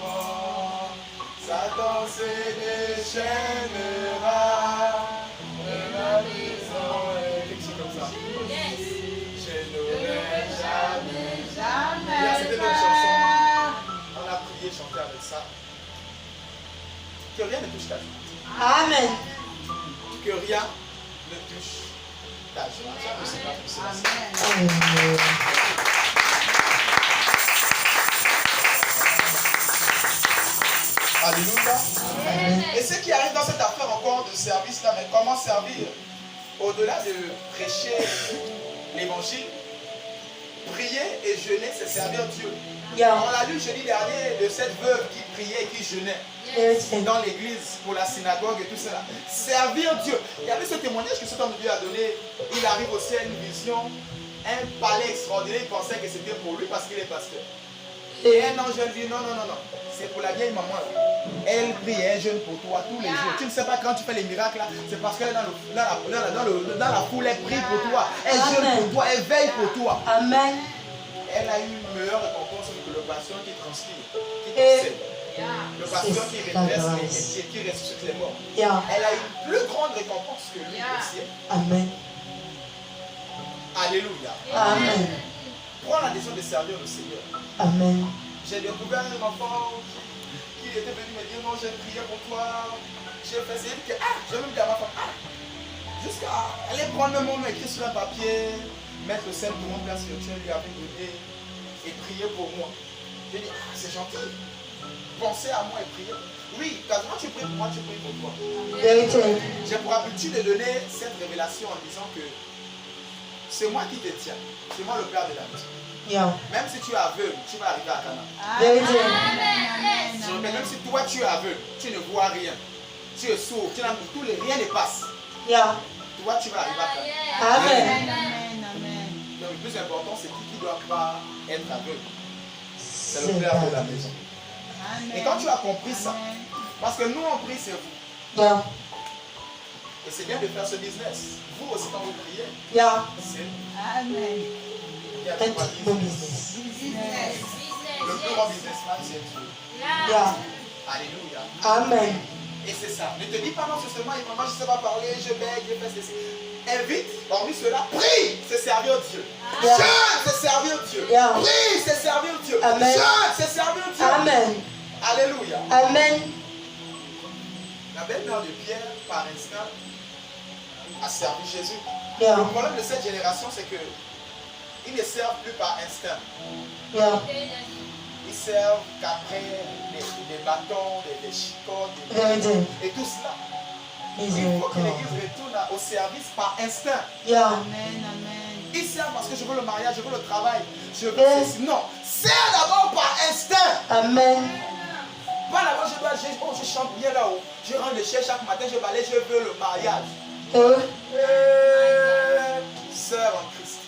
Satan se déchaînera. Et ma maison est quelque chose comme ça. Je n'aurai jamais. Là, c'était notre chanson. On a prié, chanté avec ça. Que rien ne touche ta vie. Amen. Que rien ne touche ta joie. Ça, je sais pas tout ça. Amen. Alléluia. Amen. Et ce qui arrive dans cette affaire encore de service là, mais comment servir? Au-delà de prêcher l'évangile, prier et jeûner, c'est servir Dieu. Yeah. On l'a lu jeudi dernier de cette veuve qui priait et qui jeûnait Everything. dans l'église pour la synagogue et tout cela. Servir Dieu. Il y avait ce témoignage que cet homme de Dieu a donné. Il arrive aussi à une vision, un palais extraordinaire. Il pensait que c'était pour lui parce qu'il est pasteur. Et un ange lui dit non, non, non, non. C'est pour la vieille maman là. Elle prie et elle jeûne pour toi tous les jours. Tu ne sais pas quand tu fais les miracles là, c'est parce qu'elle est dans la foule, elle prie pour toi. Elle jeûne pour toi, elle veille pour toi. Amen. Elle a eu une meilleure récompense que le patient qui transpire, qui Et- possède. Le patient qui C'est sa redresse grâce. et qui ressuscite les morts. Yeah. Elle a eu une plus grande récompense que lui au ciel. Amen. Alléluia. Amen. Prends la décision de servir le Seigneur. Amen. J'ai découvert un enfant qui était venu me dire non, j'ai prié pour toi. J'ai fait ça. Il dit que j'ai même dit à ma femme, jusqu'à aller prendre le mot, écrit sur un papier, mettre le sel pour mon père spirituel, lui avait donné et prier pour moi. J'ai dit, c'est gentil. Pensez à moi et priez. Oui, quand tu pries pour moi, tu pries pour toi. Vérité. J'ai pour habitude de donner cette révélation en disant que c'est moi qui te tiens. C'est moi le Père de la maison. Yeah. Même si tu es aveugle, tu vas arriver à Canaan. Vérité. Je répète, même si toi tu es aveugle, tu ne vois rien. Tu es sourd, rien ne passe. Yeah. Toi tu vas arriver à Canaan. Amen. Donc le plus important, c'est qui ne doit pas être aveugle. C'est le C'est Père de la ça. maison. Et quand tu as compris ça, parce que nous on prie, c'est vous. Yeah. Et c'est bien de faire ce business. Vous aussi quand vous priez, Yeah. c'est Amen. il y a Un trois bon business. business. Le plus grand businessman, c'est Dieu. Yeah. Alléluia. Amen. Et c'est ça. Ne te dis pas non, c'est seulement, moi je ne sais pas parler, je bègue, je fais ceci. Invite, hormis cela, prie, c'est servir Dieu. Yeah. Jeûne, c'est servir Dieu. Yeah. Prie, c'est servir Dieu. Amen. Jeûne, c'est servir Dieu. Amen. Alléluia. Amen. La belle-mère de Pierre, par instant, a servi Jésus. Yeah. Le problème de cette génération, c'est que ils ne servent plus par instinct. Yeah. Ils servent qu'après des bâtons, des chicots, Vérité. et tout cela. Il faut que Miséricorde. l'église retourne au service par instinct. Yeah. Amen. Amen. Ils servent parce que je veux le mariage, je veux le travail, je veux Eh. ceci. Non, sers d'abord par instinct. Amen. Pas d'abord, je chante bien là-haut. Je rentre de chez chaque matin, je balaye, je veux le mariage. Sœur en Christ.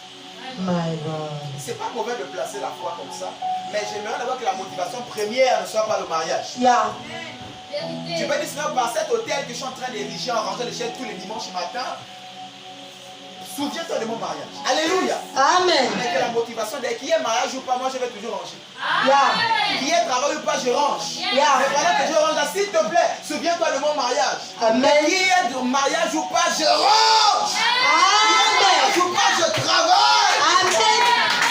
My God. C'est pas mauvais de placer la foi comme ça, mais j'aimerais d'abord que la motivation première ne soit pas le mariage. Yeah. Tu peux dire, Seigneur, par cet hôtel que je suis en train d'ériger en rangeant les chaises tous les dimanches matin, souviens-toi de mon mariage. Alléluia. Amen. Mais que la motivation, dès qu'il y ait mariage ou pas, moi je vais toujours ranger. Yeah. Qu'il y ait travail ou pas, je range. Yeah. Mais pendant que je range, s'il te plaît, souviens-toi de mon mariage. Amen. Qu'il y ait de mariage ou pas, je range. Qu'il y ait mariage ou pas, je travaille. Amen.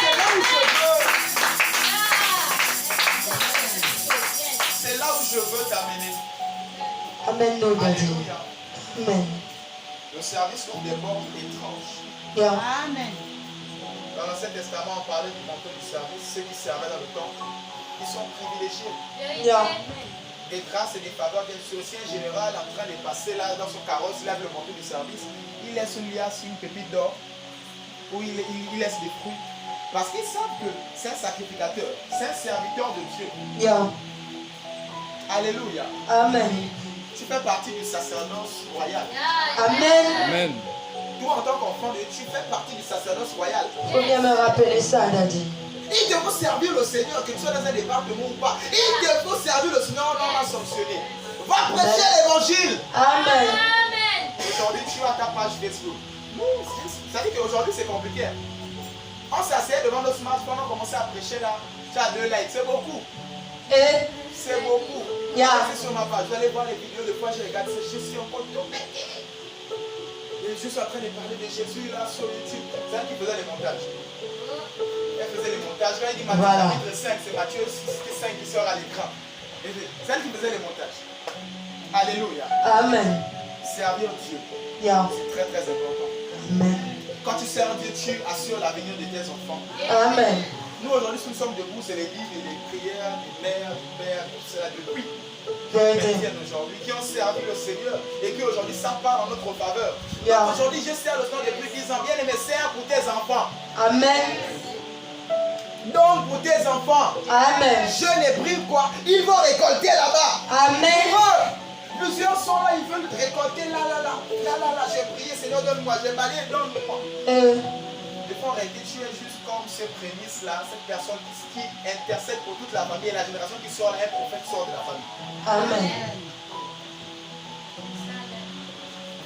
C'est là où je veux. C'est là où je veux t'amener. Amen, nobody. Alléluia. Amen. Le service ouvre des portes étranges. Yeah. Amen. Dans l'Ancien Testament, on parlait du manteau du service. Ceux qui servaient dans le temple, ils sont privilégiés. Yeah. Des grâces et des faveurs. C'est aussi un général en train de passer là dans son carrosse, il lève le manteau du service. Il laisse une liasse, une pépite d'or, ou il laisse des fruits. Parce qu'ils savent que c'est un sacrificateur, c'est un serviteur de Dieu. Yeah. Alléluia. Amen. Tu fais partie du sacerdoce royal. Amen. Amen. Toi, en tant qu'enfant de Dieu, tu fais partie du sacerdoce royal. Faut bien me rappeler ça, Daddy. Il te faut servir le Seigneur, que tu sois dans un département ou pas. Il te faut servir le Seigneur, on l'a sanctionné. Va prêcher l'évangile. Amen. Aujourd'hui, tu as ta page Facebook. Ça dit qu'aujourd'hui, c'est compliqué. On s'assied devant nos smartphones, on commençait à prêcher là. Tu as 2 likes, c'est beaucoup. Et C'est beaucoup. Yeah. C'est sur ma page. Je vais aller voir les vidéos de fois, je regarde, je suis encore tout pété. Et je suis en train de parler de Jésus là sur YouTube. C'est elle qui faisait les montages. Elle faisait les montages. Quand elle dit Matthieu Voilà. chapitre 5, c'est Matthieu 5 qui sort à l'écran. C'est elle qui faisait les montages. Alléluia. Amen. Servir Dieu, Yeah. c'est très très important. Amen. Quand tu sers Dieu, tu assures l'avenir de tes enfants. Amen. Nous aujourd'hui, si nous sommes debout, c'est l'église et les prières des mères, du père, tout cela depuis. Vérité. Aujourd'hui, qui ont servi le Seigneur et qui aujourd'hui ça part en notre faveur. Yeah. Donc aujourd'hui, je sers le Seigneur depuis 10 ans. Bien aimé, sers pour tes enfants. Amen. Donne pour tes enfants. Amen. Jeunes et brille quoi? Ils vont récolter là-bas. Amen. Pour eux, plusieurs sont là, ils veulent récolter là. J'ai prié, Seigneur, donne-moi. J'ai balayé, donne-moi. Des fois, en réalité, tu es juste comme ces prémices-là, cette personne qui intercède pour toute la famille et la génération qui sort là, un prophète sort de la famille. Amen.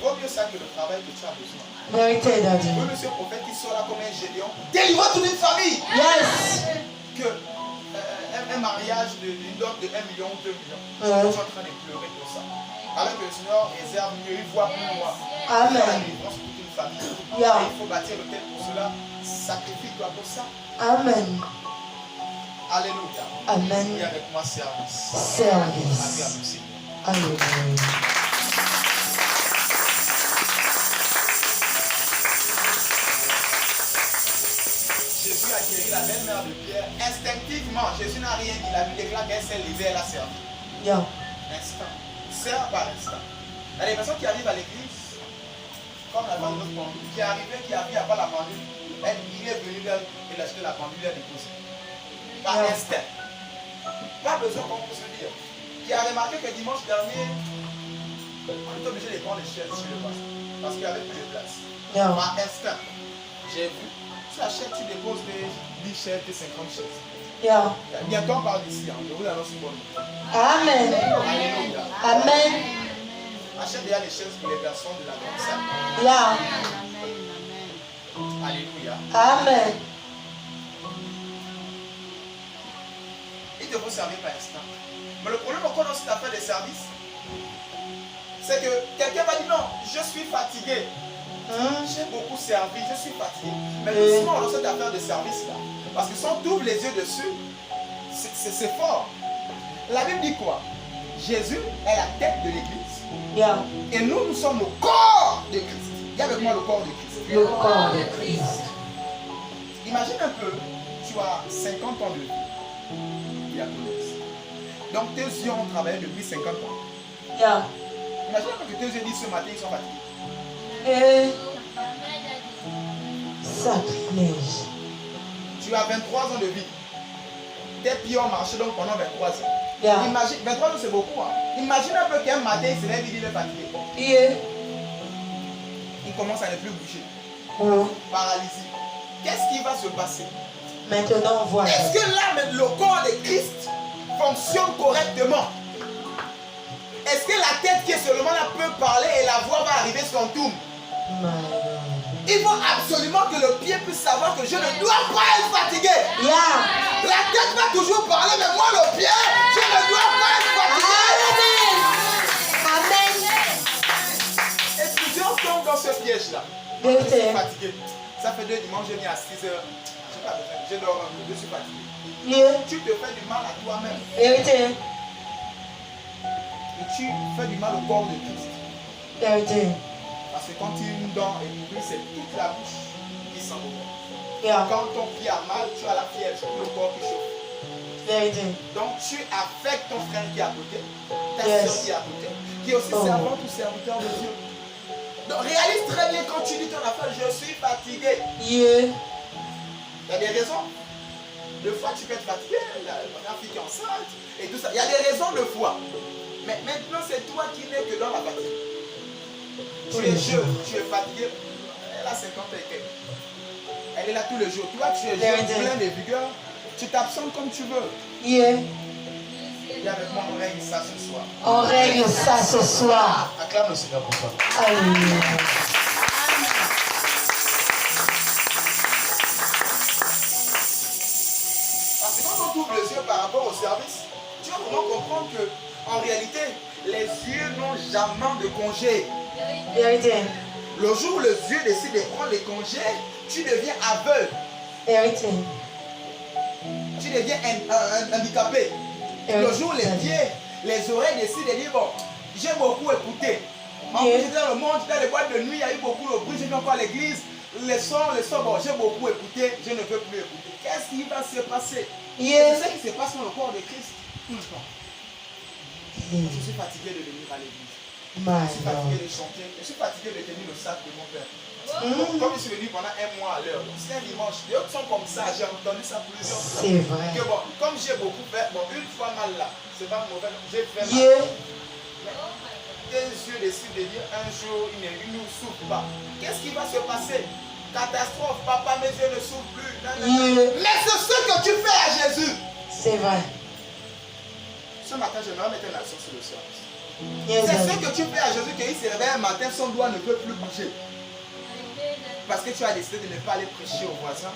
Vaut mieux ça que le travail que tu as besoin. Vérité, Daddy. Vaut mieux ce prophète qui sort là comme un gédéon, délivrant toute une famille, Yes. que un mariage d'une dot de 1 million ou 2 millions. Ouais. Ils sont en train de pleurer pour ça. Alors que le Seigneur réserve mieux, il voit plus loin. Amen. Il voit la délivrance pour toute une famille. Yeah. Et il faut bâtir le thème pour cela. Sacrifie-toi pour ça. Amen. Alléluia. Amen. Dis avec moi service. Service. Agréable aussi. Alléluia. Jésus a guéri la belle-mère de Pierre. Instinctivement, Jésus n'a rien dit. La Bible déclare qu'elle s'est levée, elle a servi. Yeah. Instant. Sert par instant. Il y a des personnes qui arrivent à l'église, comme la femme de notre pendule, qui est arrivée, qui a vu avant la pendule. Il est venu là, il a acheté la pendule, il a déposé. Par Yeah. instinct. Pas besoin, comme on peut se dire. Qui a remarqué que dimanche dernier, on est obligé de prendre les chaises chez le pasteur. Parce qu'il n'y avait plus de place. Yeah. Par instinct. J'ai vu. Tu achètes, tu déposes des 10 chaises, des 50 chaises. Yeah. Bientôt on parle d'ici, hein. Je vous annonce une bonne nouvelle. Amen. Alléluia. Amen. Achète déjà les chaises pour les personnes de la grande salle. Yeah. Alléluia. Amen. Il te faut servir par instant. Mais le problème encore dans cette affaire de service, c'est que quelqu'un va dire non, je suis fatigué. J'ai beaucoup servi, je suis fatigué. Mais doucement dans cette affaire de service là, parce que si on ouvre les yeux dessus, c'est fort. La Bible dit quoi? Jésus est la tête de l'église. Yeah. Et nous sommes le corps de Christ. Il y a avec moi le corps de Christ. Le corps de Christ. Imagine un peu, tu as 50 ans de vie. Donc tes yeux ont travaillé depuis 50 ans. Yeah. Imagine un peu que tes yeux disent ce matin ils sont fatigués. Et sacrilège. Tu as 23 ans de vie. Tes pieds ont marché donc pendant 23 ans. Yeah. Imagine, 23 ans c'est beaucoup. Hein. Imagine un peu qu'un matin il se lève et il est fatigué. Yeah. Il commence à ne plus bouger. Oh. Paralysie. Qu'est-ce qui va se passer? Maintenant, voilà. Est-ce que là, le corps de Christ fonctionne correctement? Est-ce que la tête qui est seulement là peut parler et la voix va arriver sur son tour? Il faut absolument que le pied puisse savoir que je ne dois pas être fatigué. Yeah. La tête va toujours parler, mais moi le pied, je ne dois pas être fatigué. Amen. Et plusieurs tombent dans ce piège-là. Je Vérité. suis fatigué. Ça fait 2 dimanches, j'ai mis à 6 heures. Je n'ai pas besoin. Je dors un peu, je suis fatigué. Yeah. Tu te fais du mal à toi-même. Vérité. Et tu fais du mal au corps de Christ. Vérité. Parce Parce que quand une dent est pourrie, c'est toute la bouche qui sent mauvais. Yeah. Quand ton pied a mal, tu as la fièvre, c'est tout le corps qui chauffe. Vérité. Donc tu affectes ton frère qui est à côté, ta Yes. soeur qui est à côté, qui est aussi Oh. servante ou serviteur de Dieu. Donc réalise très bien quand tu dis ton affaire, je suis fatigué. Yeah. Il y a des raisons. Des fois, tu peux être fatigué, la fille qui est enceinte et tout ça. Il y a des raisons de foi. Mais maintenant, c'est toi qui n'es que dans la fatigue. Tu es jeune, tu es fatigué. Elle a 50 et quelques. Elle est là tous les jours. Toi, tu es jeune, plein de vigueur. Tu t'absentes comme tu veux. Yeah. Viens avec moi, on règle ça ce soir. On règle ça ce soir. Acclame le Seigneur pour ça. Alléluia. Parce que quand on ouvre les yeux par rapport au service, tu vas vraiment comprendre que, en réalité, les yeux n'ont jamais de congé. Vérité. Le jour où les yeux décident de prendre les congés, tu deviens aveugle. Vérité. Tu deviens handicapé. Le jour où les pieds, les oreilles décident de dire, bon, j'ai beaucoup écouté. En plus, j'étais dans le monde, dans les boîtes de nuit, il y a eu beaucoup de bruit, j'ai vu encore à l'église. Les sons, bon, j'ai beaucoup écouté, je ne veux plus écouter. Qu'est-ce qui va se passer? Yeah. C'est ce qui se passe dans le corps de Christ tout le temps. Je suis fatigué de venir à l'église. My Je suis fatigué God. de chanter. Je suis fatigué de tenir le sac de mon père. Mm. Comme je suis venu pendant un mois à l'heure, c'est un dimanche. Les autres sont comme ça, j'ai entendu ça plusieurs fois. C'est vrai. Que bon, comme j'ai beaucoup fait, bon, une fois mal là, c'est pas mauvais, j'ai fait mal. Yeah. Tes yeux décident de dire un jour, il ne nous souffle pas. Qu'est-ce qui va se passer? Catastrophe, papa, mes yeux ne soufflent plus. Non, non, non. Yeah. Mais c'est ce que tu fais à Jésus. C'est vrai. Ce matin, j'aimerais mettre un accent sur le service. Yes, C'est ce Daddy. que tu fais à Jésus qu'il se réveille un matin, son doigt ne peut plus bouger. Parce que tu as décidé de ne pas aller prêcher aux voisins,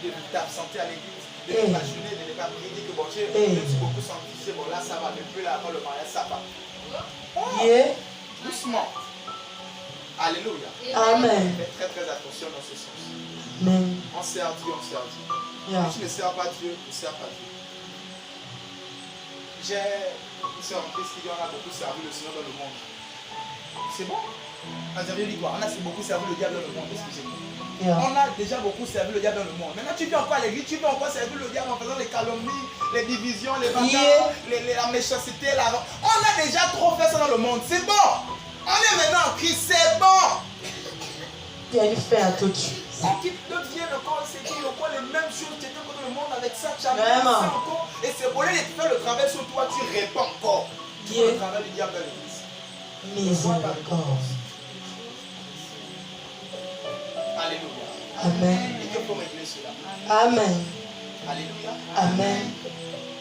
de t'absenter à l'église, de ne pas jeûner, de ne pas prier, dire que bon, je suis beaucoup sanctifié, bon là ça va, mais plus là, avant le mariage, ça va. Oh, Yeah. doucement. Alléluia. Amen. Fais très très attention dans ce sens. Amen. On sert Dieu, on sert Dieu. Yeah. Si tu ne sers pas Dieu, ne sers pas Dieu. J'ai une soeur en Christ qui dit on a beaucoup servi le Seigneur dans le monde. C'est bon. On a beaucoup servi le diable dans le monde, excusez-moi. Yeah. On a déjà beaucoup servi le diable dans le monde. Maintenant tu viens encore à l'église, tu veux encore servir le diable en faisant les calomnies, les divisions, les bagarres, la méchanceté, on a déjà trop fait ça dans le monde. C'est bon. On est maintenant en Christ, c'est bon. Il y a une fin à tout de suite. On quitte d'autres viennent encore, c'est dit encore les mêmes choses, tu étais contre le monde avec ça, tu as Vraiment. encore. Et c'est pour aller faire le travail sur toi, tu répands encore. Tu fais le travail du diable dans l'église. Miséricorde. Alléluia. Amen. Et Dieu peut régler cela. Amen. Alléluia. Amen.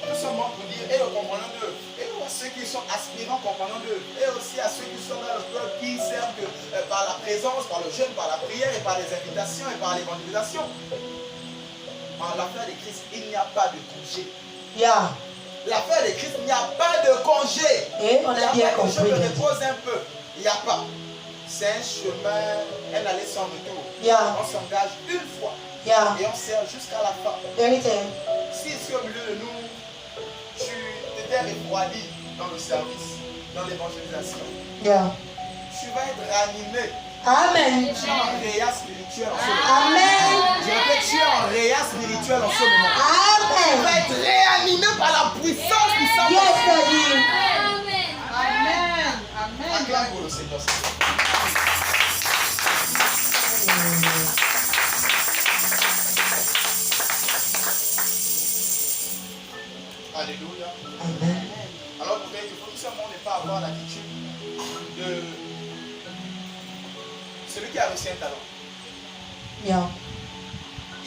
Tout simplement pour dire, et aux comprenants d'eux, et à ceux qui sont aspirants comprenants d'eux, et aussi à ceux qui sont dans le peuple, qui servent par la présence, par le jeûne, par la prière, et par les invitations, et par l'évangélisation. En l'affaire de Christ, il n'y a pas de congé. Yeah. L'affaire de Christ, il n'y a pas de congé. Et on a bien Je compris. me repose un peu. Il n'y a pas. C'est un chemin, un aller sans retour. Yeah. On s'engage une fois Yeah. et on sert jusqu'à la fin. Vérité. Si ici au milieu de nous, tu t'étais refroidi dans le service, dans l'évangélisation, Yeah. tu vas être ranimé. Amen. Tu es en réa spirituel en ce moment. Amen. Je répète, tu es en réa spirituel en ce moment. Tu vas Amen. être réanimé par la puissance du Saint-Esprit. Yes, Daddy. Amen. Amen. Acclame pour le Seigneur. Alléluia. Amen. Alors, il faut tout simplement ne pas avoir l'attitude de celui qui a reçu un talent. Yeah.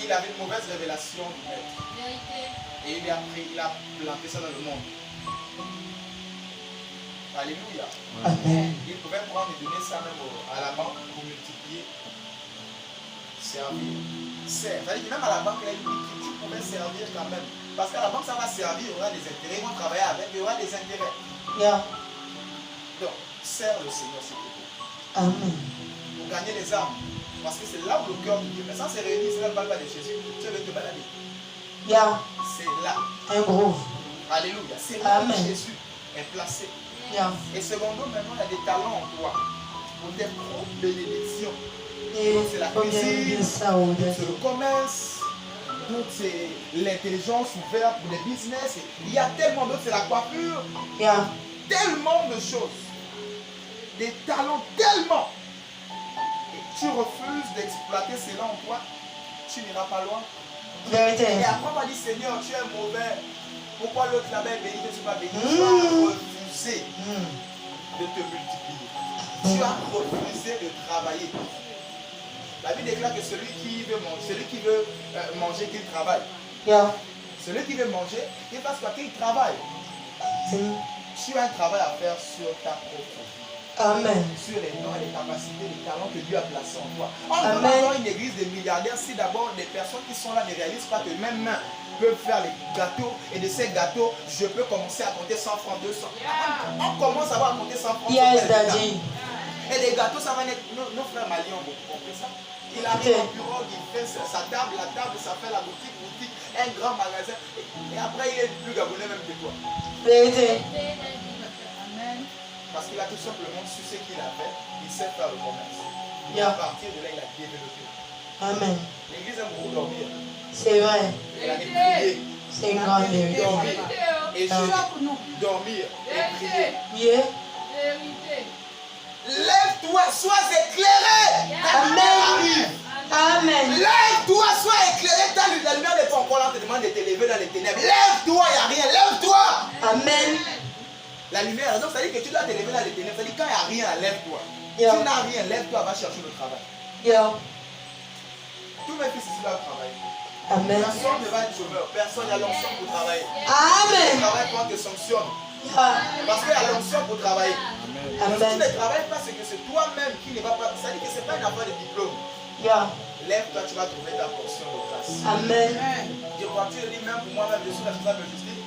Il avait une mauvaise révélation du maître. Et il a planté ça dans le monde. Alléluia. Amen. Il pouvait prendre et donner ça même à la banque pour multiplier, servir. C'est-à-dire que même à la banque, là, il dit que tu pouvais servir quand même. Parce qu'à la banque, ça va servir, il y aura des intérêts. Ils vont travailler avec, il y aura des intérêts. Yeah. Donc, sers le Seigneur, s'il te plaît. Amen. Pour gagner les âmes. Parce que c'est là où le cœur de Dieu. Mais ça, c'est réuni, c'est là le pas de Jésus. Tu veux te balader. Yeah. C'est là. Un groove. Alléluia. C'est là où Amen. Jésus est placé. Yeah. Et secondo, maintenant, il y a des talents en toi. Pour tes propres bénédictions. vision. Et Donc c'est la combien cuisine, de ça ou de c'est le commerce, d'autres c'est l'intelligence ouverte pour les business. Il y a tellement d'autres, c'est la coiffure, Yeah. tellement de choses. Des talents tellement. Et tu refuses d'exploiter cela en toi, tu n'iras pas loin. Vérité. Et après on va dire Seigneur, tu es mauvais. Pourquoi l'autre là-bas est béni, je ne suis pas béni? Tu as refusé de te multiplier. Tu as refusé de travailler. La Bible déclare que celui qui veut manger, qu'il travaille. Yeah. Celui qui veut manger, il fasse quoi? Qu'il travaille. Tu as un travail à faire sur ta propre vie. Amen. Sur les dons et les capacités, les talents que Dieu a placés en toi. On ne peut Amen. pas avoir une église de milliardaires si d'abord les personnes qui sont là ne réalisent pas que même mains peuvent faire les gâteaux, et de ces gâteaux, je peux commencer à compter 100 francs, 200. On commence à avoir à compter 100 francs. Yes, Daddy. Et les gâteaux, ça va être. Nos frères maliens ont beaucoup compris ça. Il arrive au bureau, il fait sa table, la table, ça fait la boutique, un grand magasin. Et après, il est plus gabonais même que toi. Vérité. Amen. Parce qu'il a tout simplement su ce qu'il a fait, il sait faire le commerce. Et Yeah. à partir de là, il a développé. Amen. L'église aime beaucoup dormir. C'est vrai. Elle a prier, C'est une grande vérité. dormir, et Ah. dormir et prier. Yeah. Lève-toi, sois éclairé. Ta lumière arrive. Amen. Lève-toi, sois éclairé. La lumière n'est pas encore là, on te demande de te lever dans les ténèbres. Lève-toi, il n'y a rien. Lève-toi. Amen. La lumière, donc ça dit que tu dois te lever dans les ténèbres. Ça dit quand il n'y a rien, lève-toi. Yeah. Tu n'as rien, lève-toi, va chercher le travail. Yeah. Tous mes fils ici doivent travailler. Amen. Personne ne va être chômeur. Personne n'a l'onction pour travailler. Le Amen. travail quand on te sanctionne. Yeah. Parce qu'il y a l'onction pour travailler. Si tu Amen. ne travailles pas, c'est que c'est toi-même qui ne va pas. Ça dit que ce n'est pas une affaire de diplôme. Yeah. Lève-toi, tu vas trouver ta portion de grâce. Amen. Je crois que tu dis même pour moi-même, je suis responsable de logistique.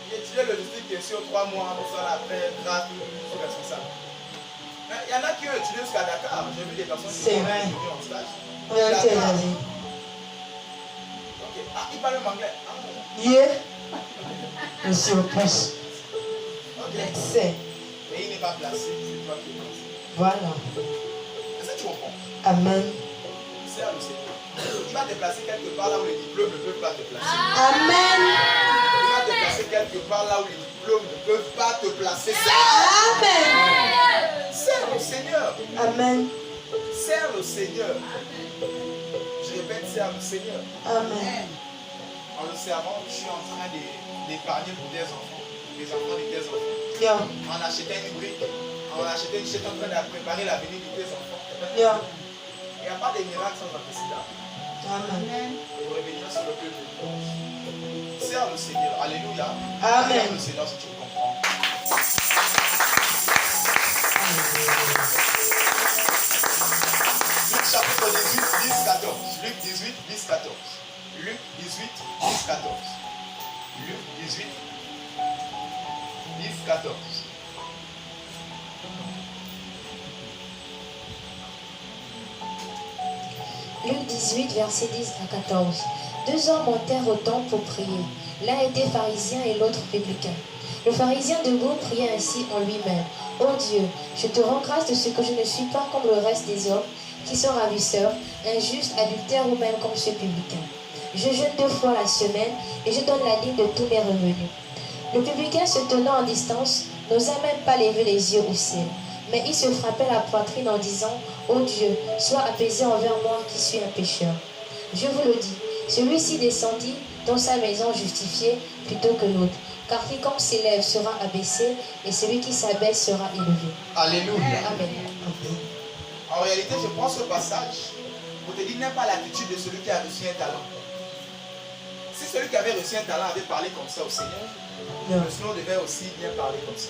J'ai étudié logistique qui est sur 3 mois, pour ça après, grâce, je suis responsable. Mais il y en a qui ont étudié jusqu'à Dakar. J'ai vu des personnes qui C'est sont vrai. venues en stage. Vérité, Dakar. Daddy. Ok. Ah, il parle même anglais. Ah, Yeah. Je suis au poste. ok. L'excès. Mais il n'est pas placé, c'est toi qui es placé. Voilà. Est-ce que tu comprends? Amen. Sers le Seigneur. Il va te placer quelque part là où les diplômes ne peuvent pas te placer. Amen. Il va te placer quelque part là où les diplômes ne peuvent pas te placer. Amen. Sers le Seigneur. Amen. Sers le Seigneur. Je répète, sers le Seigneur. Amen. En le servant, je suis en train d'épargner pour des enfants. Les enfants de tes enfants. Yeah. En achetant une brique, en achetant une chaise, en train de préparer l'avenir de tes enfants. Yeah. Il n'y a pas de miracle sans antécédent. Amen. Pour revenir sur le peuple de Dieu. Sers le Seigneur. Alléluia. Amen. Sers le Seigneur si tu le comprends. Luc chapitre 18, 10, 14. Luc 18, 10, 14. Luc 18, 10, 14. Luc 18, 10, 14. Luc 18, versets 10 à 14. Deux hommes montèrent au temple pour prier. L'un était pharisien et l'autre publicain. Le pharisien debout priait ainsi en lui-même. Ô Dieu, je te rends grâce de ce que je ne suis pas comme le reste des hommes, qui sont ravisseurs, injustes, adultères ou même comme ce publicain. Je jeûne 2 fois la semaine et je donne la dîme de tous mes revenus. Le publicain, se tenant en distance, n'osa même pas lever les yeux au ciel. Mais il se frappait la poitrine en disant, ô Dieu, sois apaisé envers moi qui suis un pécheur. Je vous le dis, celui-ci descendit dans sa maison justifié plutôt que l'autre. Car quiconque s'élève sera abaissé et celui qui s'abaisse sera élevé. Alléluia. Amen. En réalité, je prends ce passage pour te dire, n'aime pas l'attitude de celui qui a reçu un talent. Si celui qui avait reçu un talent avait parlé comme ça au Seigneur, le Seigneur devait aussi bien parler comme ça.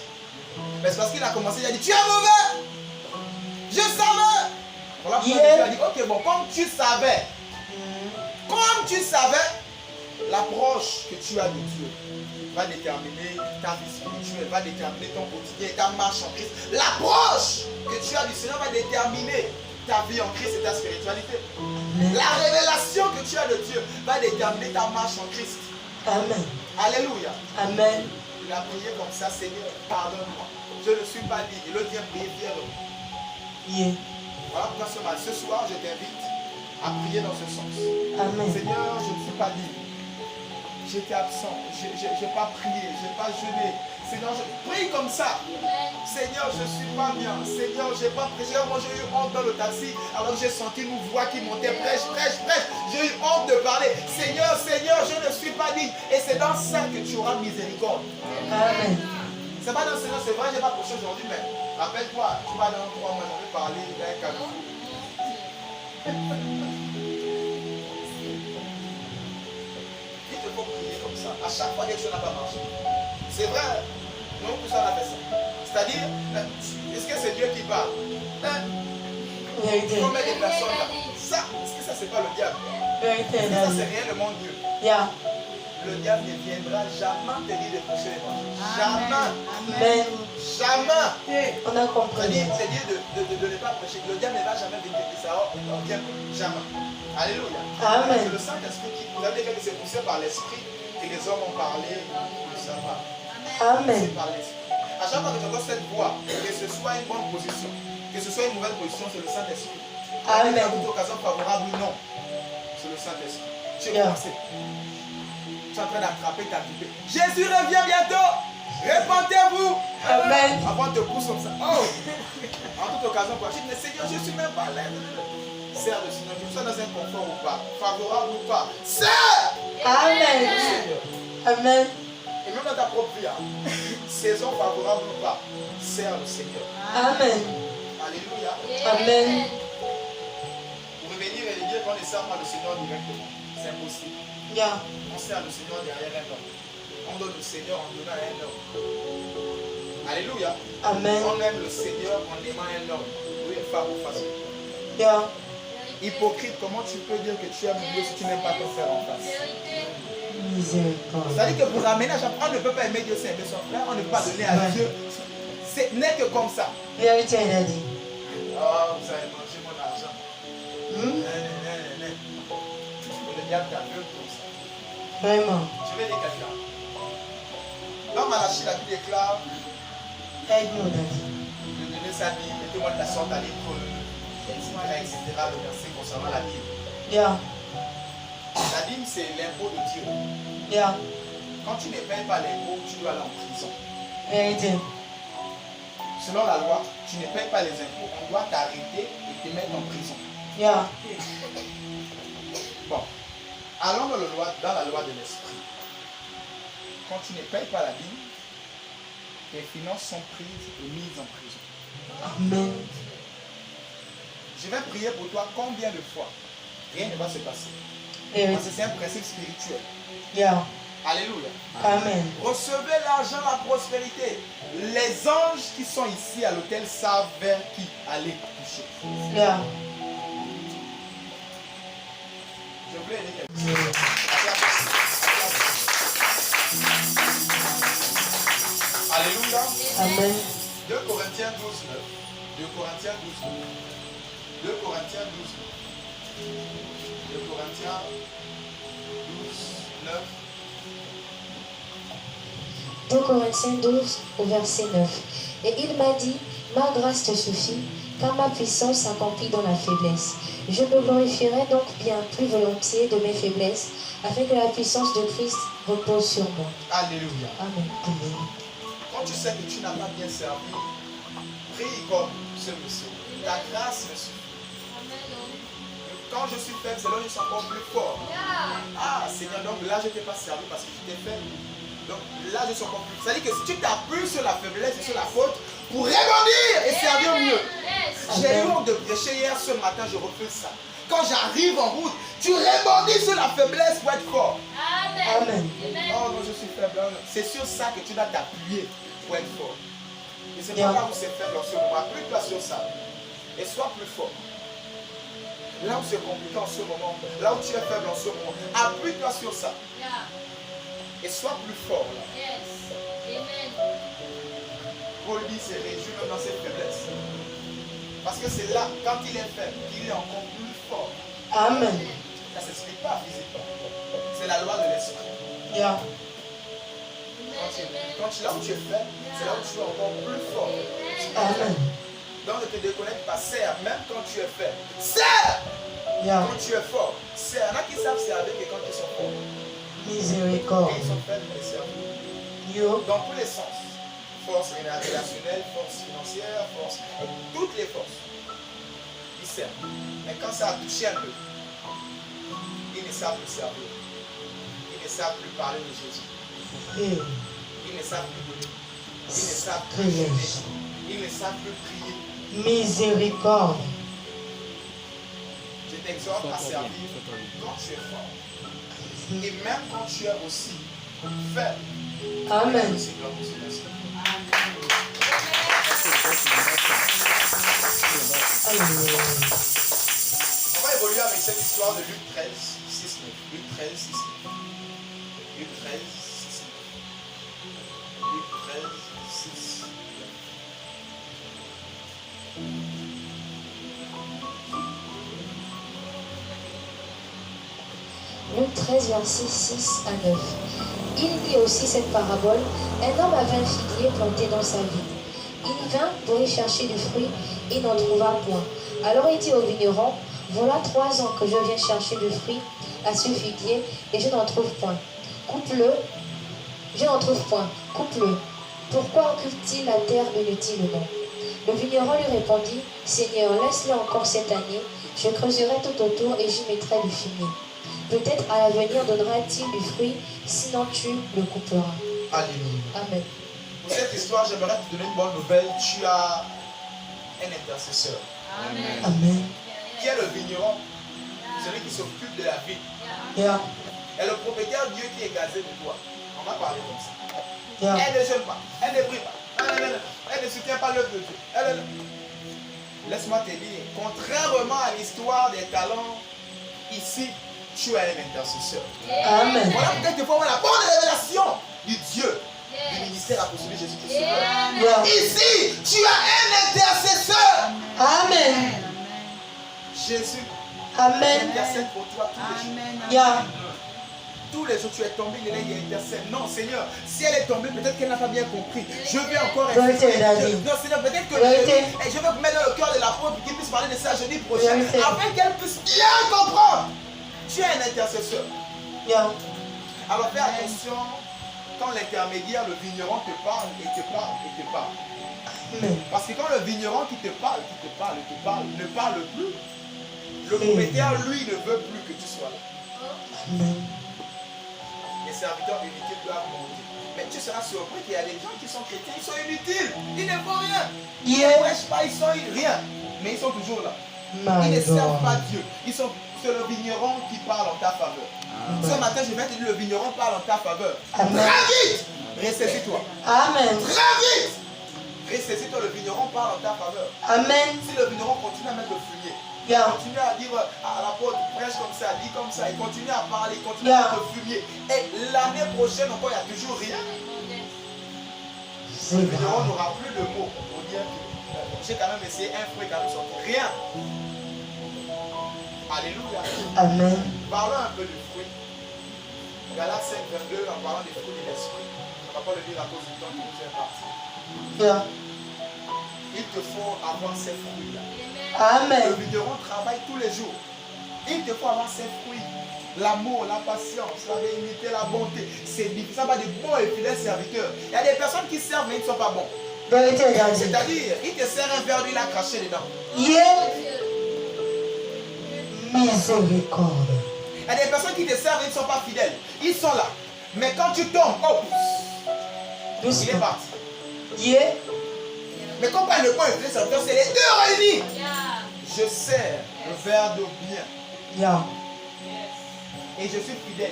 Mais c'est parce qu'il a commencé, il a dit, tu es mauvais. Je savais. Voilà pourquoi Dieu a dit, ok, bon, comme tu savais, l'approche que tu as de Dieu va déterminer ta vie spirituelle, va déterminer ton quotidien et ta marche en Christ. L'approche que tu as du Seigneur va déterminer ta vie en Christ et ta spiritualité. La révélation que tu as de Dieu va déterminer ta marche en Christ. Amen. Alléluia. Amen. Il a prié comme ça, Seigneur, pardonne-moi. Je ne suis pas dit. Et l'autre vient prier fièrement. Yeah. Voilà pourquoi ce soir, je t'invite à prier dans ce sens. Amen. Seigneur, je ne suis pas digne. J'étais absent. Je n'ai pas prié. Je n'ai pas jeûné. Seigneur, je prie comme ça. Seigneur, je ne suis pas bien. Seigneur, je n'ai pas prêché. Moi, j'ai eu honte dans le taxi. Alors j'ai senti une voix qui montait. Prêche, prêche, prêche. J'ai eu honte de parler. Seigneur, Seigneur, je ne suis pas digne. Et c'est dans ça que tu auras miséricorde. Amen. C'est pas dans ce sens, c'est vrai, je n'ai pas prêché aujourd'hui, mais rappelle-toi, tu vas dans 3 mois, j'en vais parler d'un cadeau. Il te faut prier comme ça. À chaque fois, quelque chose n'a pas marché. C'est vrai, nous, tout ça, on a fait ça. C'est-à-dire, est-ce que c'est Dieu qui parle? Vérité. Combien de personnes là? Ça, est-ce que ça, c'est pas le diable? Vérité, Ça, c'est Daddy. réellement Dieu. Yeah. Le diable ne viendra jamais te dire de prêcher l'évangile. Jamais. Amen. Jamais. On a compris. C'est-à-dire de ne pas prêcher. Le diable ne va jamais venir dire ça. On vient jamais. Alléluia. Amen. C'est le Saint-Esprit qui vous a dit que c'est poussé par l'Esprit que les hommes ont parlé de sa part. Amen. C'est par l'Esprit. À chaque fois que tu entends cette voix, que ce soit une bonne position, que ce soit une mauvaise position, c'est le Saint-Esprit. Amen. À toute occasion favorable ou non, c'est le Saint-Esprit. Tu es Yeah. coincé. Tu es en train d'attraper ta vie. Jésus revient bientôt. Répentez-vous. Amen. Avant de te pousser comme ça. Oh. En toute occasion, quoi. Je dis, mais Seigneur, je ne suis même pas là. Sers le Seigneur, que tu sois dans un confort ou pas, favorable ou pas. Sers. Amen. Seigneur. Amen. Et même dans ta propre vie, hein, saison favorable ou pas, sers le Seigneur. Amen. Alléluia. Amen. Vous pouvez venir et dire qu'on ne sert pas le Seigneur directement. C'est impossible. Yeah. On sert le Seigneur derrière un homme. On donne le Seigneur en donnant à un homme. Alléluia. Amen. On aime le Seigneur en aimant un homme ou une femme ou façon. Yeah. Hypocrite, comment tu peux dire que tu aimes Dieu si tu n'aimes pas ton frère en face? Miséricorde. C'est-à-dire que pour ramener à chaque fois, on ne peut pas aimer Dieu sans aimer son frère, on ne peut pas donner à Dieu. Ce n'est que comme ça. Vérité, Daddy. Oh, vous avez mangé mon argent. Hmm? Le diable t'a vu comme ça. Vraiment. Je vais dire quelqu'un. Dans Malachie, la Bible déclare Aide-nous, Daddy. de donner sa vie, mettez-moi de la sorte à l'école, etc. Le verset concernant la Bible. Yeah. La dîme, c'est l'impôt de Dieu. Yeah. Quand tu ne payes pas l'impôt, tu dois aller en prison. Vérité. Selon la loi, tu ne payes pas les impôts, on doit t'arrêter et te mettre en prison. Yeah. Bon, allons dans la loi de l'esprit. Quand tu ne payes pas la dîme, tes finances sont prises et mises en prison. Amen. Je vais prier pour toi combien de fois? Rien ne va se passer. Parce Vérité. que c'est un principe spirituel. Yeah. Alléluia. Amen. Recevez l'argent, la prospérité. Les anges qui sont ici à l'hôtel savent vers qui aller toucher. Yeah. Je voulais aider quelqu'un. Alléluia. Amen. 2 Corinthiens 12, 9. 2 Corinthiens 12, 9. 2 Corinthiens 12, 9. 2 Corinthiens 12, 9. 2 Corinthiens 12 au verset 9. Et il m'a dit, ma grâce te suffit, car ma puissance s'accomplit dans la faiblesse. Je me glorifierai donc bien plus volontiers de mes faiblesses, afin que la puissance de Christ repose sur moi. Alléluia. Amen. Amen. Quand tu sais que tu n'as pas bien servi, prie comme ce monsieur. Ta grâce me suffit. Quand je suis faible, c'est là que je suis encore plus fort. Ah, Seigneur, donc là, je ne t'ai pas servi parce que j'étais faible. Donc là, je suis encore plus. C'est-à-dire que si tu t'appuies sur la faiblesse et sur la faute pour rebondir et servir mieux. J'ai eu honte de prêcher hier ce matin, je refuse ça. Quand j'arrive en route, tu rebondis sur la faiblesse pour être fort. Amen. Oh non, je suis faible. C'est sur ça que tu dois t'appuyer pour être fort. Et c'est Bien. pas là où c'est faible en ce moment. Appuie-toi sur ça. Et sois plus fort. Là où c'est compliqué en ce moment, là où tu es faible en ce moment, appuie-toi sur ça. Et sois plus fort là. Paul dit c'est réjouir même dans cette faiblesse. Parce que c'est là, quand il est faible, qu'il est encore plus fort. Amen. Ça ne s'explique pas physiquement. C'est la loi de l'esprit. Yeah. Là où tu es faible, c'est là où tu es encore plus fort. Amen. Donc ne te déconnecte pas. Sers même quand tu es faible. Sers Yeah. quand tu es fort. Sers. Il y en a qui savent servir que quand ils sont forts. Miséricorde. Et ils sont faibles, mais ils servent. Yo. Dans tous les sens. Force relationnelle, force financière, force. Toutes les forces. Ils servent. Mais quand ça a touché un peu, ils ne savent plus servir. Ils ne savent plus parler de Jésus. Et Ils ne savent plus donner. Ils ne savent plus jeûner. prière. Ils ne savent plus prier. Miséricorde. Je t'exhorte à servir quand tu es fort. Et même quand tu es aussi faible. Amen. C'est comme ça. Alléluia. On va évoluer avec cette histoire de Luc 13, 6, 9. Luc 13, 6, 9. Luc 13, 6, 9. Luc 13, 6, 9. Luc 13, versets 6 à 9. Il dit aussi cette parabole. Un homme avait un figuier planté dans sa vigne. Il vint pour y chercher du fruit et n'en trouva point. Alors il dit au vigneron, voilà 3 ans que je viens chercher du fruit à ce figuier et je n'en trouve point. Coupe-le. Je n'en trouve point. Coupe-le. Pourquoi occupe-t-il la terre inutilement? Le vigneron lui répondit, Seigneur, laisse-le encore cette année. Je creuserai tout autour et j'y mettrai du fumier. Peut-être à l'avenir donnera-t-il du fruit, sinon tu le couperas. Alléluia. Amen. Pour cette histoire, j'aimerais te donner une bonne nouvelle. Tu as un intercesseur. Amen. Qui est le vigneron? Celui qui s'occupe de la vie. Yeah. Et le propriétaire Dieu qui est gazé de toi. On va parler comme ça. Yeah. Elle ne jeûne pas. Elle ne prie pas. Elle ne soutient pas l'œuvre de Dieu. Laisse-moi te dire, contrairement à l'histoire des talents, ici, tu as un intercesseur. Amen. Voilà pourquoi tu peux avoir la bonne révélation du Dieu, du ministère apostolique Jésus-Christ. Yeah. Ici, tu as un intercesseur. Amen. Jésus Amen. intercède pour toi tous les jours. Yeah. Tous les jours, tu es tombé, il intercède. Non, Seigneur, si elle est tombée, peut-être qu'elle n'a pas bien compris. Je vais encore Vérité, David. Non, Seigneur, peut-être que Vérité. je vais vous mettre dans le cœur de la pauvre pour qu'il puisse parler de ça jeudi prochain, Vérité. afin qu'elle puisse bien comprendre. Tu es un intercesseur. Yeah. Alors fais attention quand l'intermédiaire, le vigneron te parle et te parle et te parle. Amen. Parce que quand le vigneron qui te parle, ne parle plus, le propriétaire, lui, ne veut plus que tu sois là. Amen. Les serviteurs inutiles doivent monter. Mais tu seras surpris qu'il y a des gens qui sont chrétiens, ils sont inutiles. Ils ne font rien. Ils ne Yeah. prêchent pas, ils sont rien. Mais ils sont toujours là. Ils My ne servent pas God. Dieu. C'est le vigneron qui parle en ta faveur. Ce matin, je vais te dire, le vigneron parle en ta faveur. Amen. Très vite, ressaisis-toi. Amen. Très vite, ressaisis-toi, le vigneron parle en ta faveur. Amen. Si le vigneron continue à mettre le fumier, Yeah. continue à dire à la porte, prêche comme ça, dis comme ça, il continue à parler, il continue Yeah. à mettre le fumier. Et l'année prochaine encore, il n'y a toujours rien. C'est Le vigneron grave. n'aura plus de mots pour dire que j'ai quand même essayé un fruit quand même sorti. Rien. Alléluia. Amen. Parlons un peu du fruit. Galates 5, 22, en parlant des fruits de l'esprit. On ne va pas le dire à cause du temps qui nous est parti. Yeah. Il te faut avoir ces fruits-là. Le Amen. vigneron travaille tous les jours. Il te faut avoir ces fruits. L'amour, la patience, la bénignité, la bonté. C'est difficile. Ça va des bons et fidèles serviteurs. Il y a des personnes qui servent mais ils ne sont pas bons. Vérité, David. C'est-à-dire, il te sert un verre d'huile à cracher dedans. Yeah. Miséricorde. Il y a des personnes qui te servent et ils ne sont pas fidèles. Ils sont là. Mais quand tu tombes, oh, il est Doucement. parti. Yeah. Mais quand on parle de bon et fidèle serviteur, c'est les deux réunis. Je sers le verre d'eau bien. Yeah. Et je suis fidèle.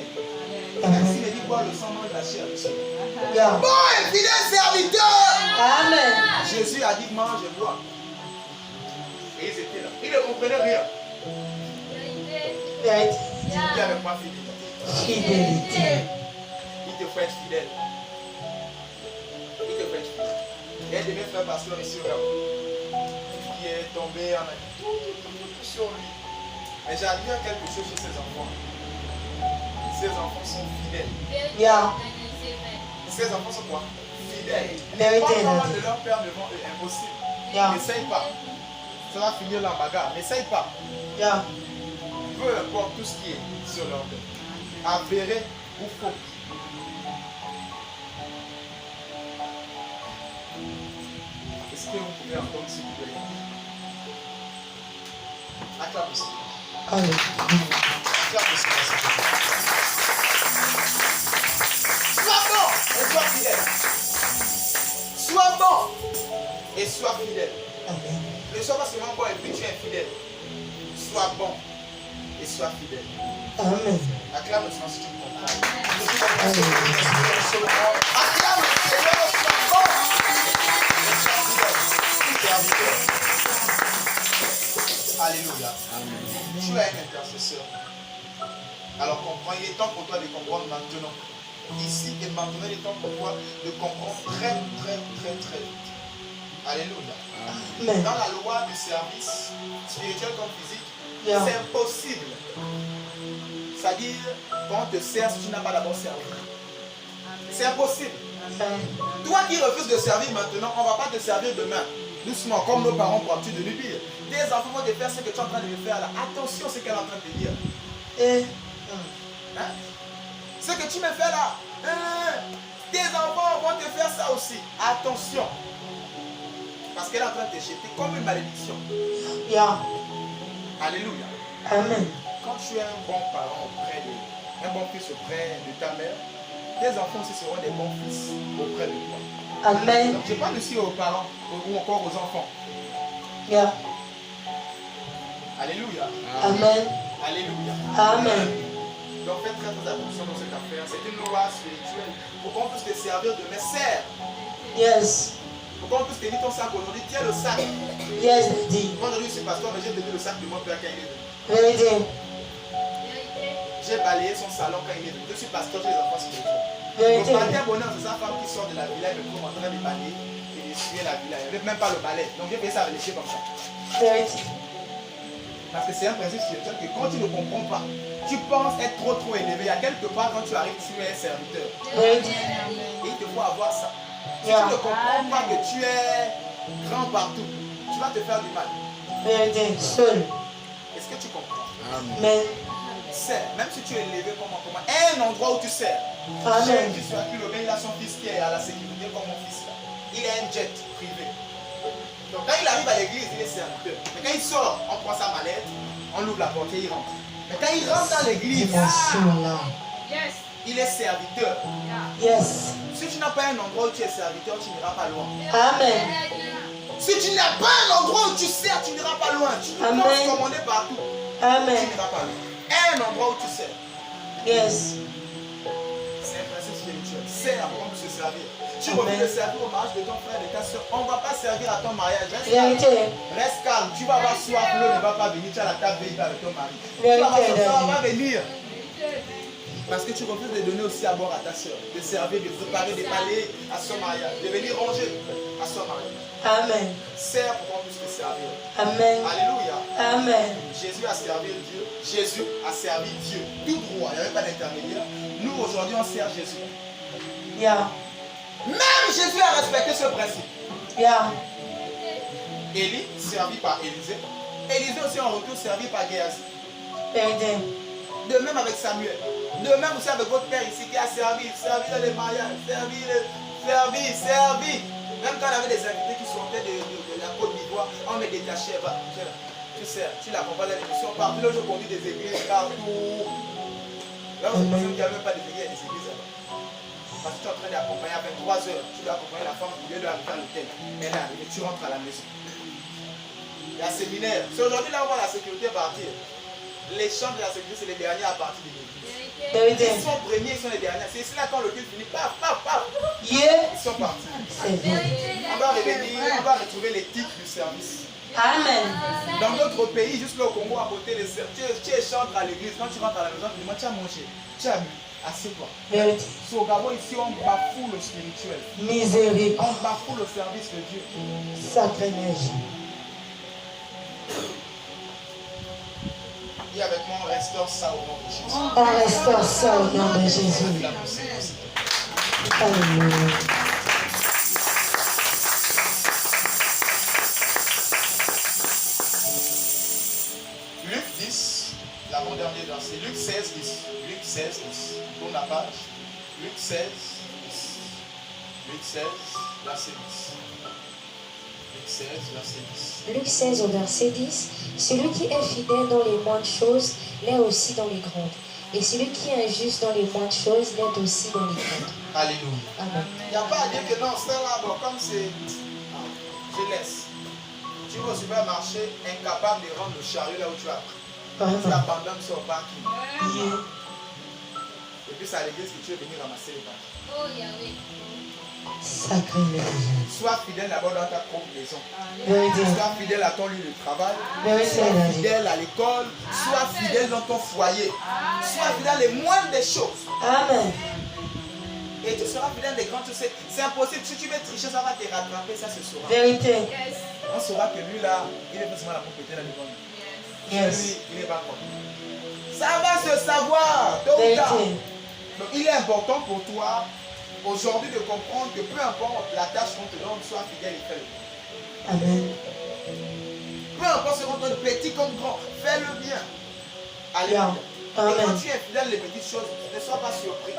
Amen. Ainsi me dit boire le sang mange la chair. Yeah. Bon et fidèle serviteur. Amen. Jésus a dit mange et bois. Et ils étaient là. Ils ne comprenaient rien. Vérité. Dis avec moi fidélité. Fidélité. Il te faut être fidèle. Il te faut être fidèle. Il y a des mes frères pasteurs ici au Gabon qui est tombé en a dit tout sur lui. Mais j'ai admiré quelque chose chez ses enfants. Ses enfants sont fidèles. Yeah. Ses enfants sont quoi? Fidèles. Vérité, Pas David. de leur père devant eux, impossible. Yeah. N'essaye pas. Ça va finir la bagarre. N'essaye pas. Yeah. Peu importe tout ce qui est sur leur tête. Avéré ou faux. Est-ce que vous pouvez entendre s'il vous plaît? Acclame aussi. Alléluia. Acclame aussi. Sois bon et sois fidèle. Sois bon et sois fidèle. Amen. Ne sois pas seulement bon et puis tu es infidèle. Sois bon et sois fidèle. Amen. Acclame le Seigneur si tu me comprends. Alléluia. Acclame le Seigneur, sois bon et sois fidèle. Serviteur. Alléluia. Tu es un intercesseur. Alors comprends, il est temps pour toi de comprendre maintenant. Ici et maintenant, il est temps pour toi de comprendre très vite. Alléluia. Amen. Dans la loi du service, spirituel comme physique, Yeah. c'est impossible. C'est-à-dire, quand on te sert, si tu n'as pas d'abord servi. C'est impossible. Amen. Toi qui refuses de servir maintenant, on ne va pas te servir demain. Doucement, comme nos parents pour habitude de nous dire. Tes enfants vont te faire ce que tu es en train de me faire là. Attention à ce qu'elle est en train de te dire. Et Hein? Ce que tu me fais là, tes enfants vont te faire ça aussi. Attention. Parce qu'elle est en train de te jeter comme une malédiction. yeah. Alléluia. Amen. Quand tu es un bon parent auprès de, un bon fils auprès de ta mère, tes enfants aussi seront des bons fils auprès de toi. Amen. Donc je parle aussi aux parents ou encore aux enfants. Yeah. Alléluia. Amen. Alléluia. Amen. Donc faites très attention dans cette affaire. C'est une loi spirituelle. Pour qu'on puisse te servir de sers. Yes. Pour qu'on puisse tenir ton sac aujourd'hui, tiens le sac. Yes, dit. Moi aujourd'hui je suis pasteur, mais j'ai tenu le sac de mon père quand il est venu. Vérité. J'ai balayé son salon quand il est venu. Je suis pasteur, j'ai les enfants spirituels. Vérité. Le matin bonheur, c'est sa femme qui sort de la villa et me trouve en train de balayer et d'essuyer la villa. Il n'y avait même pas le balai. Donc j'ai fait ça avec les pieds comme ça. Vérité. Parce que c'est un principe spirituel que quand tu ne comprends pas, tu penses être trop élevé. Il y a quelque part quand tu arrives, tu es un serviteur. Vérité. Et il te faut avoir ça. Si Yeah. tu ne comprends pas que tu es grand partout, tu vas te faire du mal. Vérité. Seul. Est-ce que tu comprends? Amen. Sers, même si tu es élevé comme un endroit où tu sers. Amen. J'ai un qui soit plus le il a son fils qui est à la sécurité comme mon fils là. Il a un jet privé. Donc quand il arrive à l'église, il est serviteur. Mais quand il sort, on prend sa mallette, on ouvre la porte et il rentre. Mais quand il rentre dans l'église, Dimension là. Yes. il est serviteur. Yes. Si tu n'as pas un endroit où tu es serviteur, tu n'iras pas loin. Amen. Si tu n'as pas un endroit où tu sers, tu n'iras pas loin. Tu peux Amen. commander partout. Amen. Tu n'iras pas loin. Un endroit où tu sers. Yes. C'est un principe spirituel. Sers avant de se servir. Tu Amen. reviens de servir au mariage de ton frère et de ta soeur. On ne va pas servir à ton mariage. Reste Vérité. calme. Reste calme. Tu vas avoir soif. L'eau ne va pas venir. Tu as la table veille avec ton mari. Tu Vérité, vas avoir soif. Ça David. va venir. Parce que tu refuses de donner aussi à boire à ta soeur. De servir, de préparer, de balayer à son mariage. De venir ranger à son mariage. Amen. Sers pour qu'on puisse te servir. Amen. Alléluia. Amen. Jésus a servi Dieu. Jésus a servi Dieu. Tout droit. Il n'y avait pas d'intermédiaire. Nous, aujourd'hui, on sert Jésus. Yeah. Même Jésus a respecté ce principe. Yeah. Élie, servi par Élisée. Élisée aussi en retour, servi par Géasi. Vérité. De même avec Samuel. De même aussi avec votre père ici qui a servi dans les mariages, servi. Même quand on avait des invités qui sortaient de la Côte d'Ivoire, on me détachait. Tu sais, tu l'accompagnes à l'émission. Partout, là, je conduis des églises partout. Là, vous pensez qu'il n'y a même pas des églises, il y a des églises là-bas. Parce que tu es en train d'accompagner à 23 heures. Tu dois accompagner la femme au lieu de l'arriver à l'hôtel. Elle est arrivée, tu rentres à la maison. Il y a un séminaire. C'est aujourd'hui là où on voit la sécurité partir. Les chambres de la sécurité, c'est les derniers à partir de l'église. Vérité. Ils sont premiers, ils sont les derniers. C'est ici là quand le culte finit, paf. Yeah. Ils sont partis. C'est vrai. On va revenir, on va retrouver l'éthique du service. Amen. Dans notre pays, juste là au Congo, à côté des services, tu chantres à l'église. Quand tu rentres à la maison, tu demandes, tu as mangé, tu as bu, assieds-toi. Vérité. Au Gabon, ici, on bafoue le spirituel. Miséricorde. On bafoue le service de Dieu. Sacré neige. Dis avec moi, on restaure ça au nom de Jésus. On restaure ça au nom de Jésus. Alléluia. 10, l'avant-dernier verset. Luc 16, 10. Luc 16, 10. Tourne la page. Luc 16, 10. Luc 16, verset 10. Luc 16, verset 10. Luc 16 au verset 10. Celui qui est fidèle dans les moindres choses l'est aussi dans les grandes. Et celui qui est injuste dans les moindres choses l'est aussi dans les grandes. Alléluia. Amen. Il n'y a pas à dire que non, ça là, bon, comme c'est. Je laisse. Tu vas au supermarché, incapable de rendre le chariot là où tu as pris. Tu abandonnes sur le parking. Et puis c'est à l'église que tu es venu ramasser les parking. Oh, Yahweh. Sacré Sois fidèle d'abord dans ta propre maison. Vérité. Sois fidèle à ton lieu de travail. Vérité. Sois fidèle à l'école. Sois fidèle dans ton foyer. Sois fidèle les moindres des choses. Amen. Et tu seras fidèle des grandes choses. C'est impossible. Si tu veux tricher, ça va te rattraper. Ça se saura. Vérité. On saura que lui là, il est forcément la propriété là devant nous. Yes. Lui, il n'est pas contre. Ça va se savoir. Tôt ou tard. Vérité. Donc il est important pour toi aujourd'hui de comprendre que peu importe la tâche qu'on te donne, sois fidèle et fais-le. Amen. Peu importe ce qu'on te donne, petit comme grand, fais-le bien. Alléluia. Et quand Amen. tu es fidèle les petites choses, ne sois pas surpris.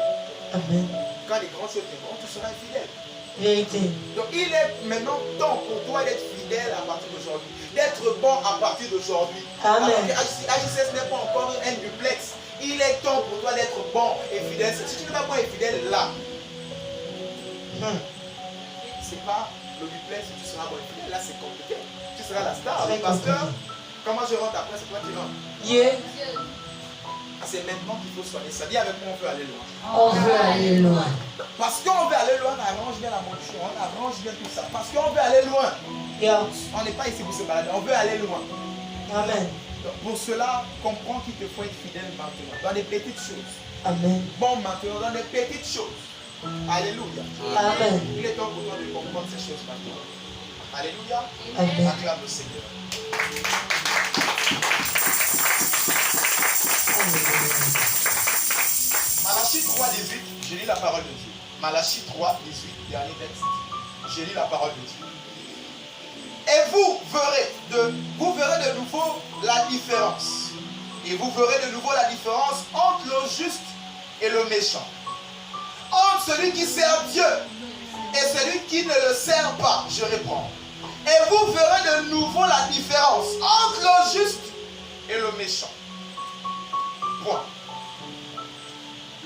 Amen. Quand les grandes choses viendront, tu seras fidèle. Vérité. Donc il est maintenant temps pour toi d'être fidèle à partir d'aujourd'hui. D'être bon à partir d'aujourd'hui. Amen. Alors que AJCS n'est pas encore un duplex. Il est temps pour toi d'être bon et fidèle. Si tu n'es pas bon et fidèle là, c'est pas le duplex où tu seras bon et fidèle. Là c'est compliqué. Tu seras la star. Très Le pasteur, compliqué. comment je rentre après, c'est toi qui rentres. Yeah. C'est maintenant qu'il faut soigner ça. Dis avec moi, on veut aller loin. On veut aller loin. Parce qu'on veut aller loin, on arrange bien la monture, on arrange bien tout ça. Parce qu'on veut aller loin. Yeah. On n'est pas ici pour se balader, on veut aller loin. Amen. Donc, pour cela, comprends qu'il te faut être fidèle maintenant, dans des petites choses. Amen. Bon maintenant, dans des petites choses. Alléluia. Amen. Il est temps pour toi de comprendre ces choses maintenant. Alléluia. Amen. Acclame le Seigneur. Malachie 3, 18, je lis la parole de Dieu. Malachie 3, 18, dernier texte. Je lis la parole de Dieu. Et vous verrez de nouveau la différence. Et vous verrez de nouveau la différence entre le juste et le méchant. Entre celui qui sert Dieu et celui qui ne le sert pas. Je reprends. Et vous verrez de nouveau la différence entre le juste et le méchant. Point.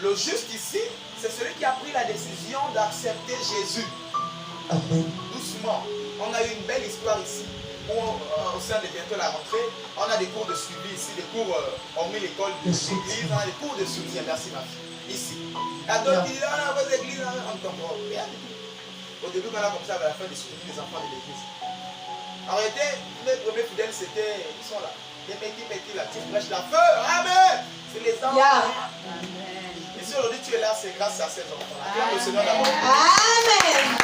Le juste ici, c'est celui qui a pris la décision d'accepter Jésus. Amen. Doucement. On a eu une belle histoire ici. Où, au sein de bientôt la rentrée, on a des cours de suivi ici, des cours, hormis l'école de l'église, on a des cours de soutien. Merci ma fille. Ici. À d'autres qui disent, on a vos églises, on ne comprend rien du tout. Au début, quand on a comme ça, à la fin de soutenir les enfants de l'église. En réalité, les premiers fidèles, c'était, ils sont là. Les petits là, tu prêches la feu. Amen. C'est les enfants. Yeah. Et si aujourd'hui tu es là, c'est grâce à ces enfants. Acclame le Seigneur d'abord. Amen.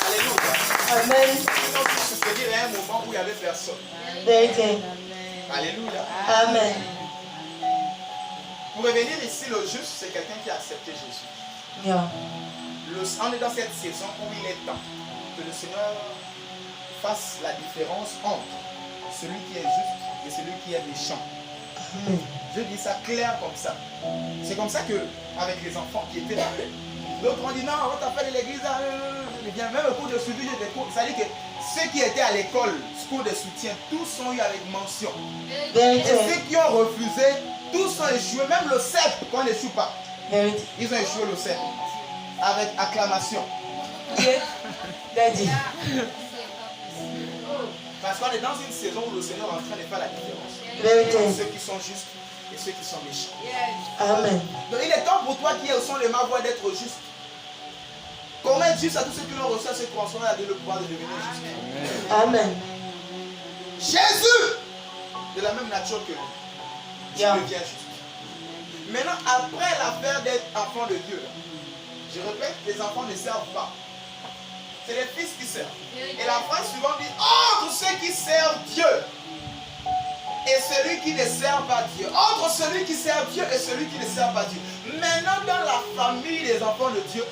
Alléluia. Amen. Sinon, tu soutenir à un moment où il n'y avait personne. Vérité. Alléluia. Amen. Pour revenir ici, le juste, c'est quelqu'un qui a accepté Jésus. Yeah. On est dans cette saison où il est temps que le Seigneur fasse la différence entre celui qui est juste et celui qui est méchant. Amen. Je dis ça clair comme ça. C'est comme ça que, avec les enfants qui étaient là, d'autres ont dit non, on t'a fait de l'église, même au cours de suivi, j'ai des cours. Ça veut dire que ceux qui étaient à l'école, cours de soutien, tous ont eu avec mention. Et Vérité. ceux qui ont refusé, tous ont échoué, même le CEP, qu'on n'échoue pas. Vérité. Ils ont échoué le CEP, avec acclamation. Yeah. Daddy. Parce qu'on est dans une saison où le Seigneur est en train de faire la différence. Vérité. Ceux qui sont justes et ceux qui sont méchants. Amen. Donc il est temps pour toi qui es au son de ma voix d'être juste. Comment être juste à tous ceux qui l'ont reçu, à ceux qui ont le pouvoir de devenir juste. Amen. Jésus, de la même nature que lui, tu Yeah. deviens juste. Maintenant, après l'affaire d'être enfant de Dieu, je répète, les enfants ne servent pas. C'est les fils qui servent. Et la phrase suivante dit, entre ceux qui servent Dieu et celui qui ne sert pas Dieu. Entre celui qui sert Dieu et celui qui ne sert pas Dieu. Maintenant, dans la famille des enfants de Dieu,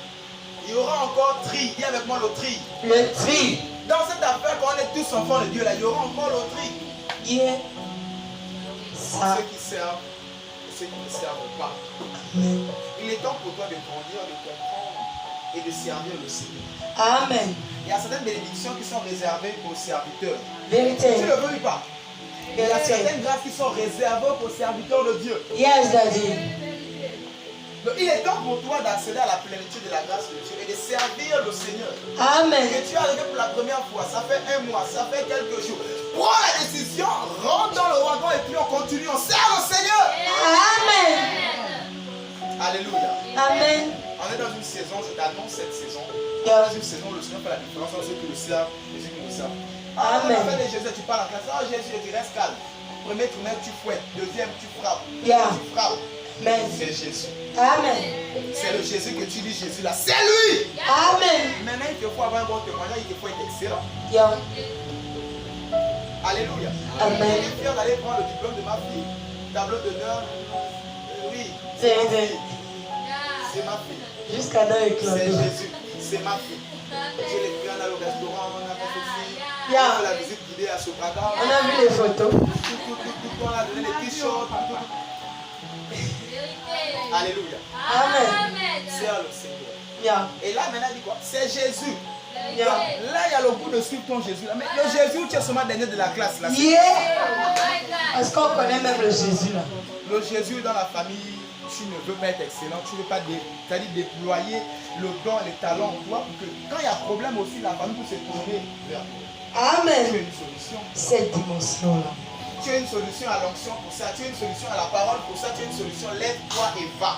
il y aura encore tri. Dis avec moi le tri. Le tri. Dans cette affaire, quand on est tous enfants de Dieu, là, il y aura encore l'autriche. Yeah. Ça. Ceux qui servent et ceux qui ne servent pas. Amen. Il est temps pour toi de grandir, de comprendre et de servir le Seigneur. Amen. Il y a certaines bénédictions qui sont réservées aux serviteurs. Vérité. Tu le veux ou pas? Il y a Vérité. certaines grâces qui sont réservées aux serviteurs de Dieu. Yes, Daddy. Donc, il est temps pour toi d'accéder à la plénitude de la grâce de Dieu et de servir le Seigneur. Amen. Que tu es arrivé pour la première fois, ça fait un mois, ça fait quelques jours. Prends la décision, rentre dans le wagon et puis on continue, on sert le Seigneur. Amen. Alléluia. Amen. On est dans une saison, je t'annonce cette saison. Yeah. Dans une saison, le Seigneur fait la différence entre ceux qui le servent et ceux qui ne le servent. Amen. On appelle Jésus, tu parles en classe. Ah, Jésus, tu restes calme. Premier trimestre, tu fouettes. Deuxième, tu frappes. Yeah. Tu frappes. Amen. C'est Jésus. Amen. C'est le Jésus que tu dis, Jésus là. C'est lui. Amen. Maintenant, il te faut avoir un bon témoignage, il te faut être excellent. Yeah. Alléluia. Amen. Je suis fier d'aller prendre le diplôme de ma fille. Tableau d'honneur. Oui. C'est C'est ma fille. jusqu'à dans les C'est clubs. Jésus. C'est ma fille. J'ai les pris, on a au restaurant, on a fait ceci. Yeah. On a fait la visite guidée à Sobraga. On a vu les photos. On a donné les t-shirts. Alléluia. Amen. Sers le Seigneur. Yeah. Et là, maintenant, il dit quoi? C'est Jésus. Yeah. Là, il y a le goût de suivre ton Jésus. Là. Mais le Jésus où tu es seulement dernier de la classe. Là. Yeah. Parce qu'on connaît même le Jésus là. Le Jésus dans la famille, tu ne veux pas être excellent. Tu ne veux pas déployer le don, les talents en toi. Pour que quand il y a problème aussi, la famille peut se tourner vers toi. Tu as Amen. une solution. Cette dimension là. Tu as une solution à l'onction pour ça. Tu as une solution à la parole pour ça. Tu as une solution. Lève-toi et va.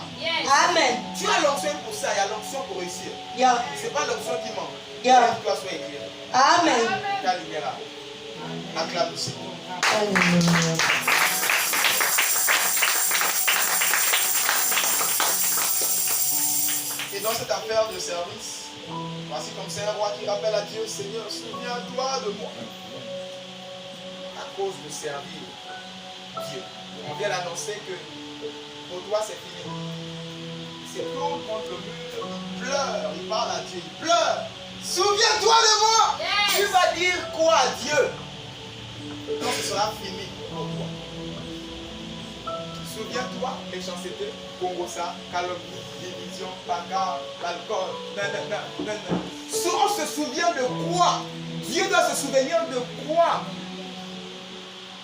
Amen. Tu as l'onction pour ça. Il y a l'onction pour réussir. Yeah. Ce n'est pas l'onction qui manque. Yeah. Lève-toi, sois éclairé. Amen. Ta lumière. Acclame le Seigneur. Alléluia. Et dans cette affaire de service, voici comme c'est un roi qui rappelle à Dieu, Seigneur, souviens-toi de moi. À cause de servir Dieu. On vient d'annoncer que pour toi c'est fini. C'est tout contre le mur, il pleure, il parle à Dieu, il pleure. Souviens-toi de moi. Tu vas dire quoi à Dieu quand ce sera fini pour toi? Souviens-toi, méchanceté, congossa, calomnie, division, bagarre, l'alcool, on se souvient de quoi? Dieu doit se souvenir de quoi?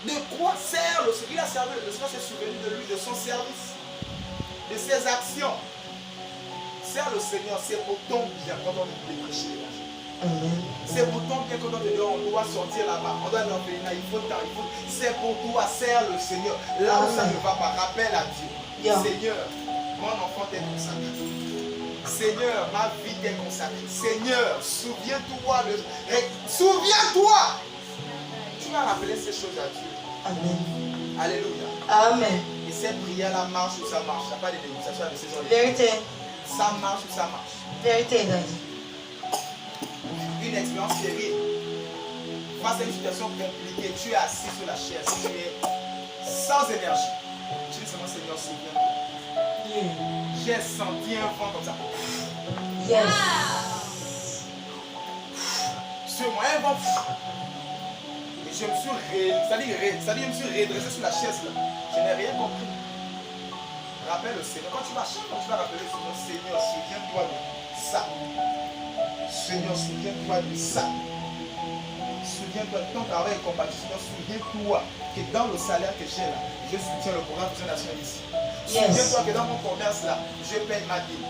De quoi sert le Seigneur? Il a servi, le Seigneur s'est souvenu de lui, de son service, de ses actions. Sert le Seigneur, c'est pour ton bien quand on te prêcher. Amen. C'est pour ton bien quand on te dit on doit sortir là-bas, on doit l'enlever là, il faut tant, il faut. C'est pour toi, sert le Seigneur. Là où ça ne va pas, rappelle à Dieu. Yeah. Seigneur, mon enfant t'est consacré. Seigneur, ma vie t'est consacrée. Seigneur, souviens-toi de. Souviens-toi! Tu vas rappeler ces choses à Dieu. Amen. Alléluia. Amen. Et ces prières-là marchent ou ça marche. Il n'y a pas de négociation avec ces gens. Vérité. Ça marche ou ça marche. Vérité, Daddy. Une expérience terrible. Face à une situation compliquée, tu es assis sur la chaise, tu es sans énergie. Tu dis seulement Seigneur, souviens-toi. Yeah. J'ai senti un vent comme ça. Yes. Sur moi, un vent. Et je me suis je me suis redressé sur la chaise là. Je n'ai rien compris. Rappelle le Seigneur. Quand tu vas chaque fois que tu vas rappeler le Seigneur, Seigneur, souviens-toi de ça. Seigneur, souviens-toi de ça. Souviens-toi de ton travail et compagnie. Seigneur, souviens-toi que dans le salaire que j'ai là, je soutiens le programme Vision Nationale ici. Yes. Souviens-toi que dans mon commerce là, je paye ma dîme.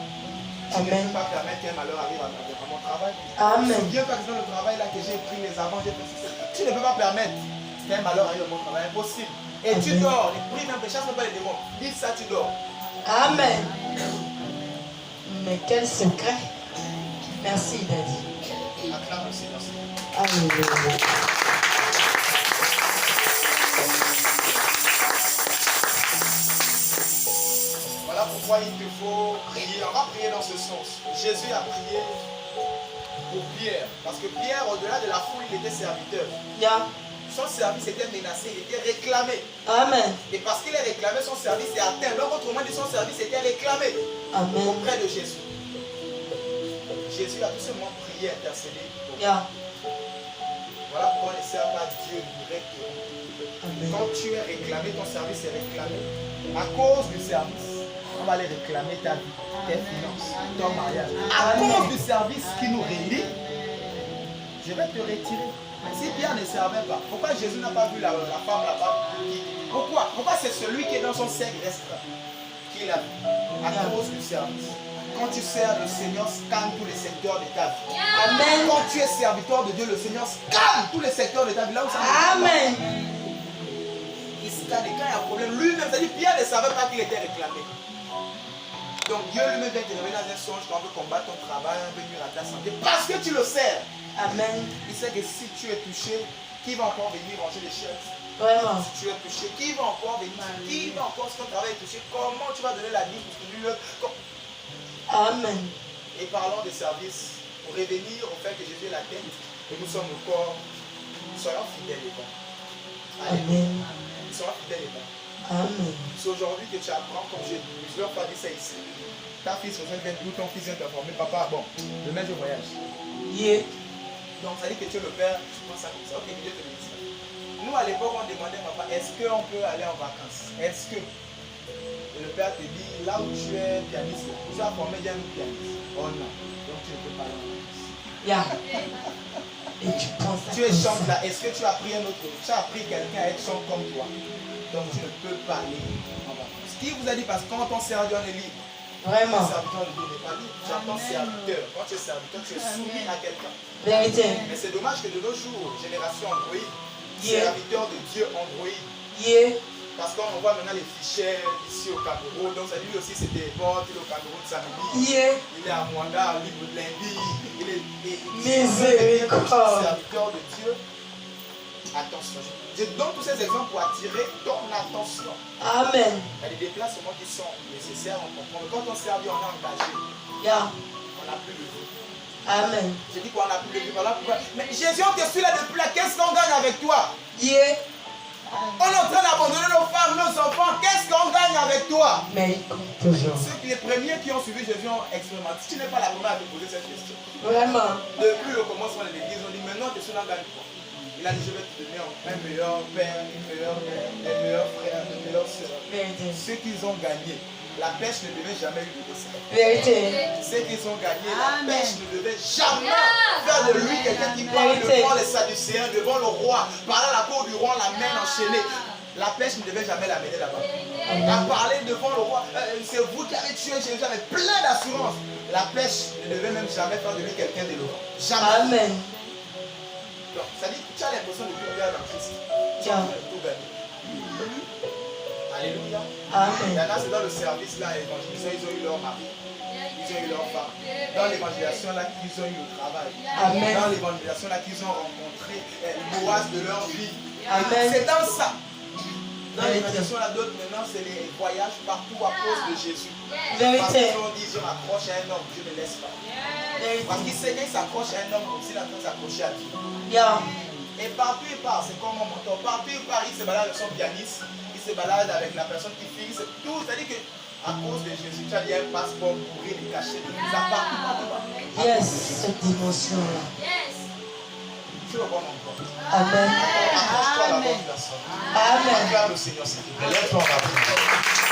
Je ne Amen. peux pas permettre qu'un malheur arrive à mon travail. Amen. Souviens-toi que dans le travail là que j'ai pris les avants, j'ai fait ceci. Tu ne peux pas permettre qu'un malheur arrive à mon travail. Impossible. Et tu Amen. dors. Les prix même, chasse même pas les démons. Dis ça, tu dors. Amen. Mais quel secret. Merci, Daddy. Acclame le Seigneur. Alléluia. Voilà pourquoi il te faut prier. On va prier dans ce sens. Jésus a prié pour Pierre. Parce que Pierre, au-delà de la foule, il était serviteur. Yeah. Son service était menacé, il était réclamé. Amen. Et parce qu'il est réclamé, son service est atteint. Donc, autrement dit, son service était réclamé Amen. auprès de Jésus. Jésus a tout simplement prié, intercédé. Yeah. Voilà pourquoi on ne sert pas Dieu directement. Quand tu es réclamé, ton service est réclamé. À cause du service, on va aller réclamer ta vie, tes finances, ton mariage. À cause du service qui nous relie, je vais te retirer. Si Pierre ne servait pas, pourquoi Jésus n'a pas vu la femme là-bas? Pourquoi c'est celui qui est dans son cercle restreint qui l'a vu? À cause du service. Quand tu sers le Seigneur, scanne tous les secteurs de ta vie. Amen. Quand tu es serviteur de Dieu, le Seigneur scanne tous les secteurs de ta vie. Là où ça Amen. il scanne. Et quand il y a un problème, lui-même, c'est-à-dire Pierre ne savait pas qu'il était réclamé. Donc Dieu lui-même vient te révéler dans un songe quand on veut combattre ton travail, on veut nuire à ta santé. Parce que tu le sers. Amen. Il sait que si tu es touché, qui va encore venir ranger les chaises? Vraiment. Si tu es touché, qui va encore venir? Qui va encore, si ton travail est touché, comment tu vas donner la vie pour que lui le... Amen. Et parlons des services, pour revenir au fait que Jésus est la tête et nous sommes le corps, soyons fidèles et bons. Amen. Soyons fidèles et bons. Amen. C'est aujourd'hui que tu apprends, comme je ne leur pas dit ça ici. Ta fille se vient d'où ton fils vient t'informer, papa, bon, demain je voyage. Yeah. Donc ça dit que tu es le père, tu penses ça comme ça, ok, Dieu te bénisse. Nous à l'époque on demandait papa, est-ce qu'on peut aller en vacances? Est-ce que? Et le père te dit, là où tu es pianiste, tu as formé bien un pianiste. Oh non, donc tu ne peux pas aller en vacances. Yeah. Et tu penses Tu es chante là, est-ce que tu as appris un autre? Tu as appris quelqu'un à être chante comme toi. Donc tu ne peux pas aller en vacances. Qui vous a dit? Parce que quand on sert Dieu, on est libre. Vraiment. Le serviteur de Dieu n'est pas libre. Tu es ton serviteur. Quand tu es serviteur, tu es soumis à quelqu'un. Vérité. Mais c'est dommage que de nos jours, génération Android, Yeah. serviteur de Dieu Android. Yeah. Parce qu'on envoie maintenant les fichiers ici au Cameroun. Donc ça lui aussi c'était bon, il est au Cameroun samedi. Yeah. Il est à Mwanda, libre de lundi. Il est Miséricorde. serviteur de Dieu. Attention. Je donne tous ces exemples pour attirer ton attention. Amen. Il y a des déplacements qui sont nécessaires, on comprend. Mais quand on sert Dieu, on est engagé. Yeah. On n'a plus de vie. Amen. Je dis qu'on n'a plus de vie. Voilà pourquoi. Mais Jésus, on te suit là depuis là. Qu'est-ce qu'on gagne avec toi? Yeah. On est en train d'abandonner nos femmes, nos enfants. Qu'est-ce qu'on gagne avec toi? Mais toujours. Les premiers qui ont suivi Jésus ont expérimenté. Tu n'es pas la première à te poser cette question. Vraiment. Depuis le commencement de l'église, on dit maintenant, tu es là, gagne quoi? Il a dit, je vais te donner un meilleur père, une meilleure mère, des meilleurs frères, des meilleures sœurs. Vérité. Ceux qu'ils ont gagné, la pêche ne devait jamais lui coûter ça. Vérité. Ceux qu'ils ont gagné, la Amen. pêche ne devait jamais faire de lui quelqu'un qui parle Vérité. devant les Sadducéens, devant le roi, parler à la cour du roi, la main enchaînée. La pêche ne devait jamais l'amener là-bas. À parler devant le roi, c'est vous qui avez tué Jésus avec plein d'assurance. La pêche ne devait même jamais faire de lui quelqu'un d'éloquent. Jamais. Amen. Donc, ça dit que tu as l'impression de tout faire dans Christ. Tu as tout gagné. Alléluia. Il y en Amen. a, c'est dans le service là, l'évangélisation, ils ont eu leur mari, ils ont eu leur femme. Dans l'évangélisation là, ils ont eu le travail. Amen. Dans l'évangélisation là, qu'ils ont rencontré l'oase de leur vie. Amen. C'est dans ça. Dans Vérité. l'évangélisation là, d'autres maintenant, c'est les voyages partout à cause de Jésus. Parce Vérité. qu'ils ont dit, je m'accroche à un homme, je ne laisse pas. Parce Vérité. qu'il sait qu'il s'accroche à un homme comme s'il est en train de s'accrocher à Dieu. Yeah. Et partout il part, c'est comme mon mentor. Partout il part, il se balade avec son pianiste, il se balade avec la personne qui fixe. Tout, c'est-à-dire que à cause de Jésus, tu as dit un passeport pour ouvrir les cachets de l'église. Partout, partout, partout. Yes. Cette dimension-là. Tu le bon encore. Amen. Accroche-toi à la bonne personne. Amen. Regarde le Seigneur, s'il te plaît. Lève-toi en avant.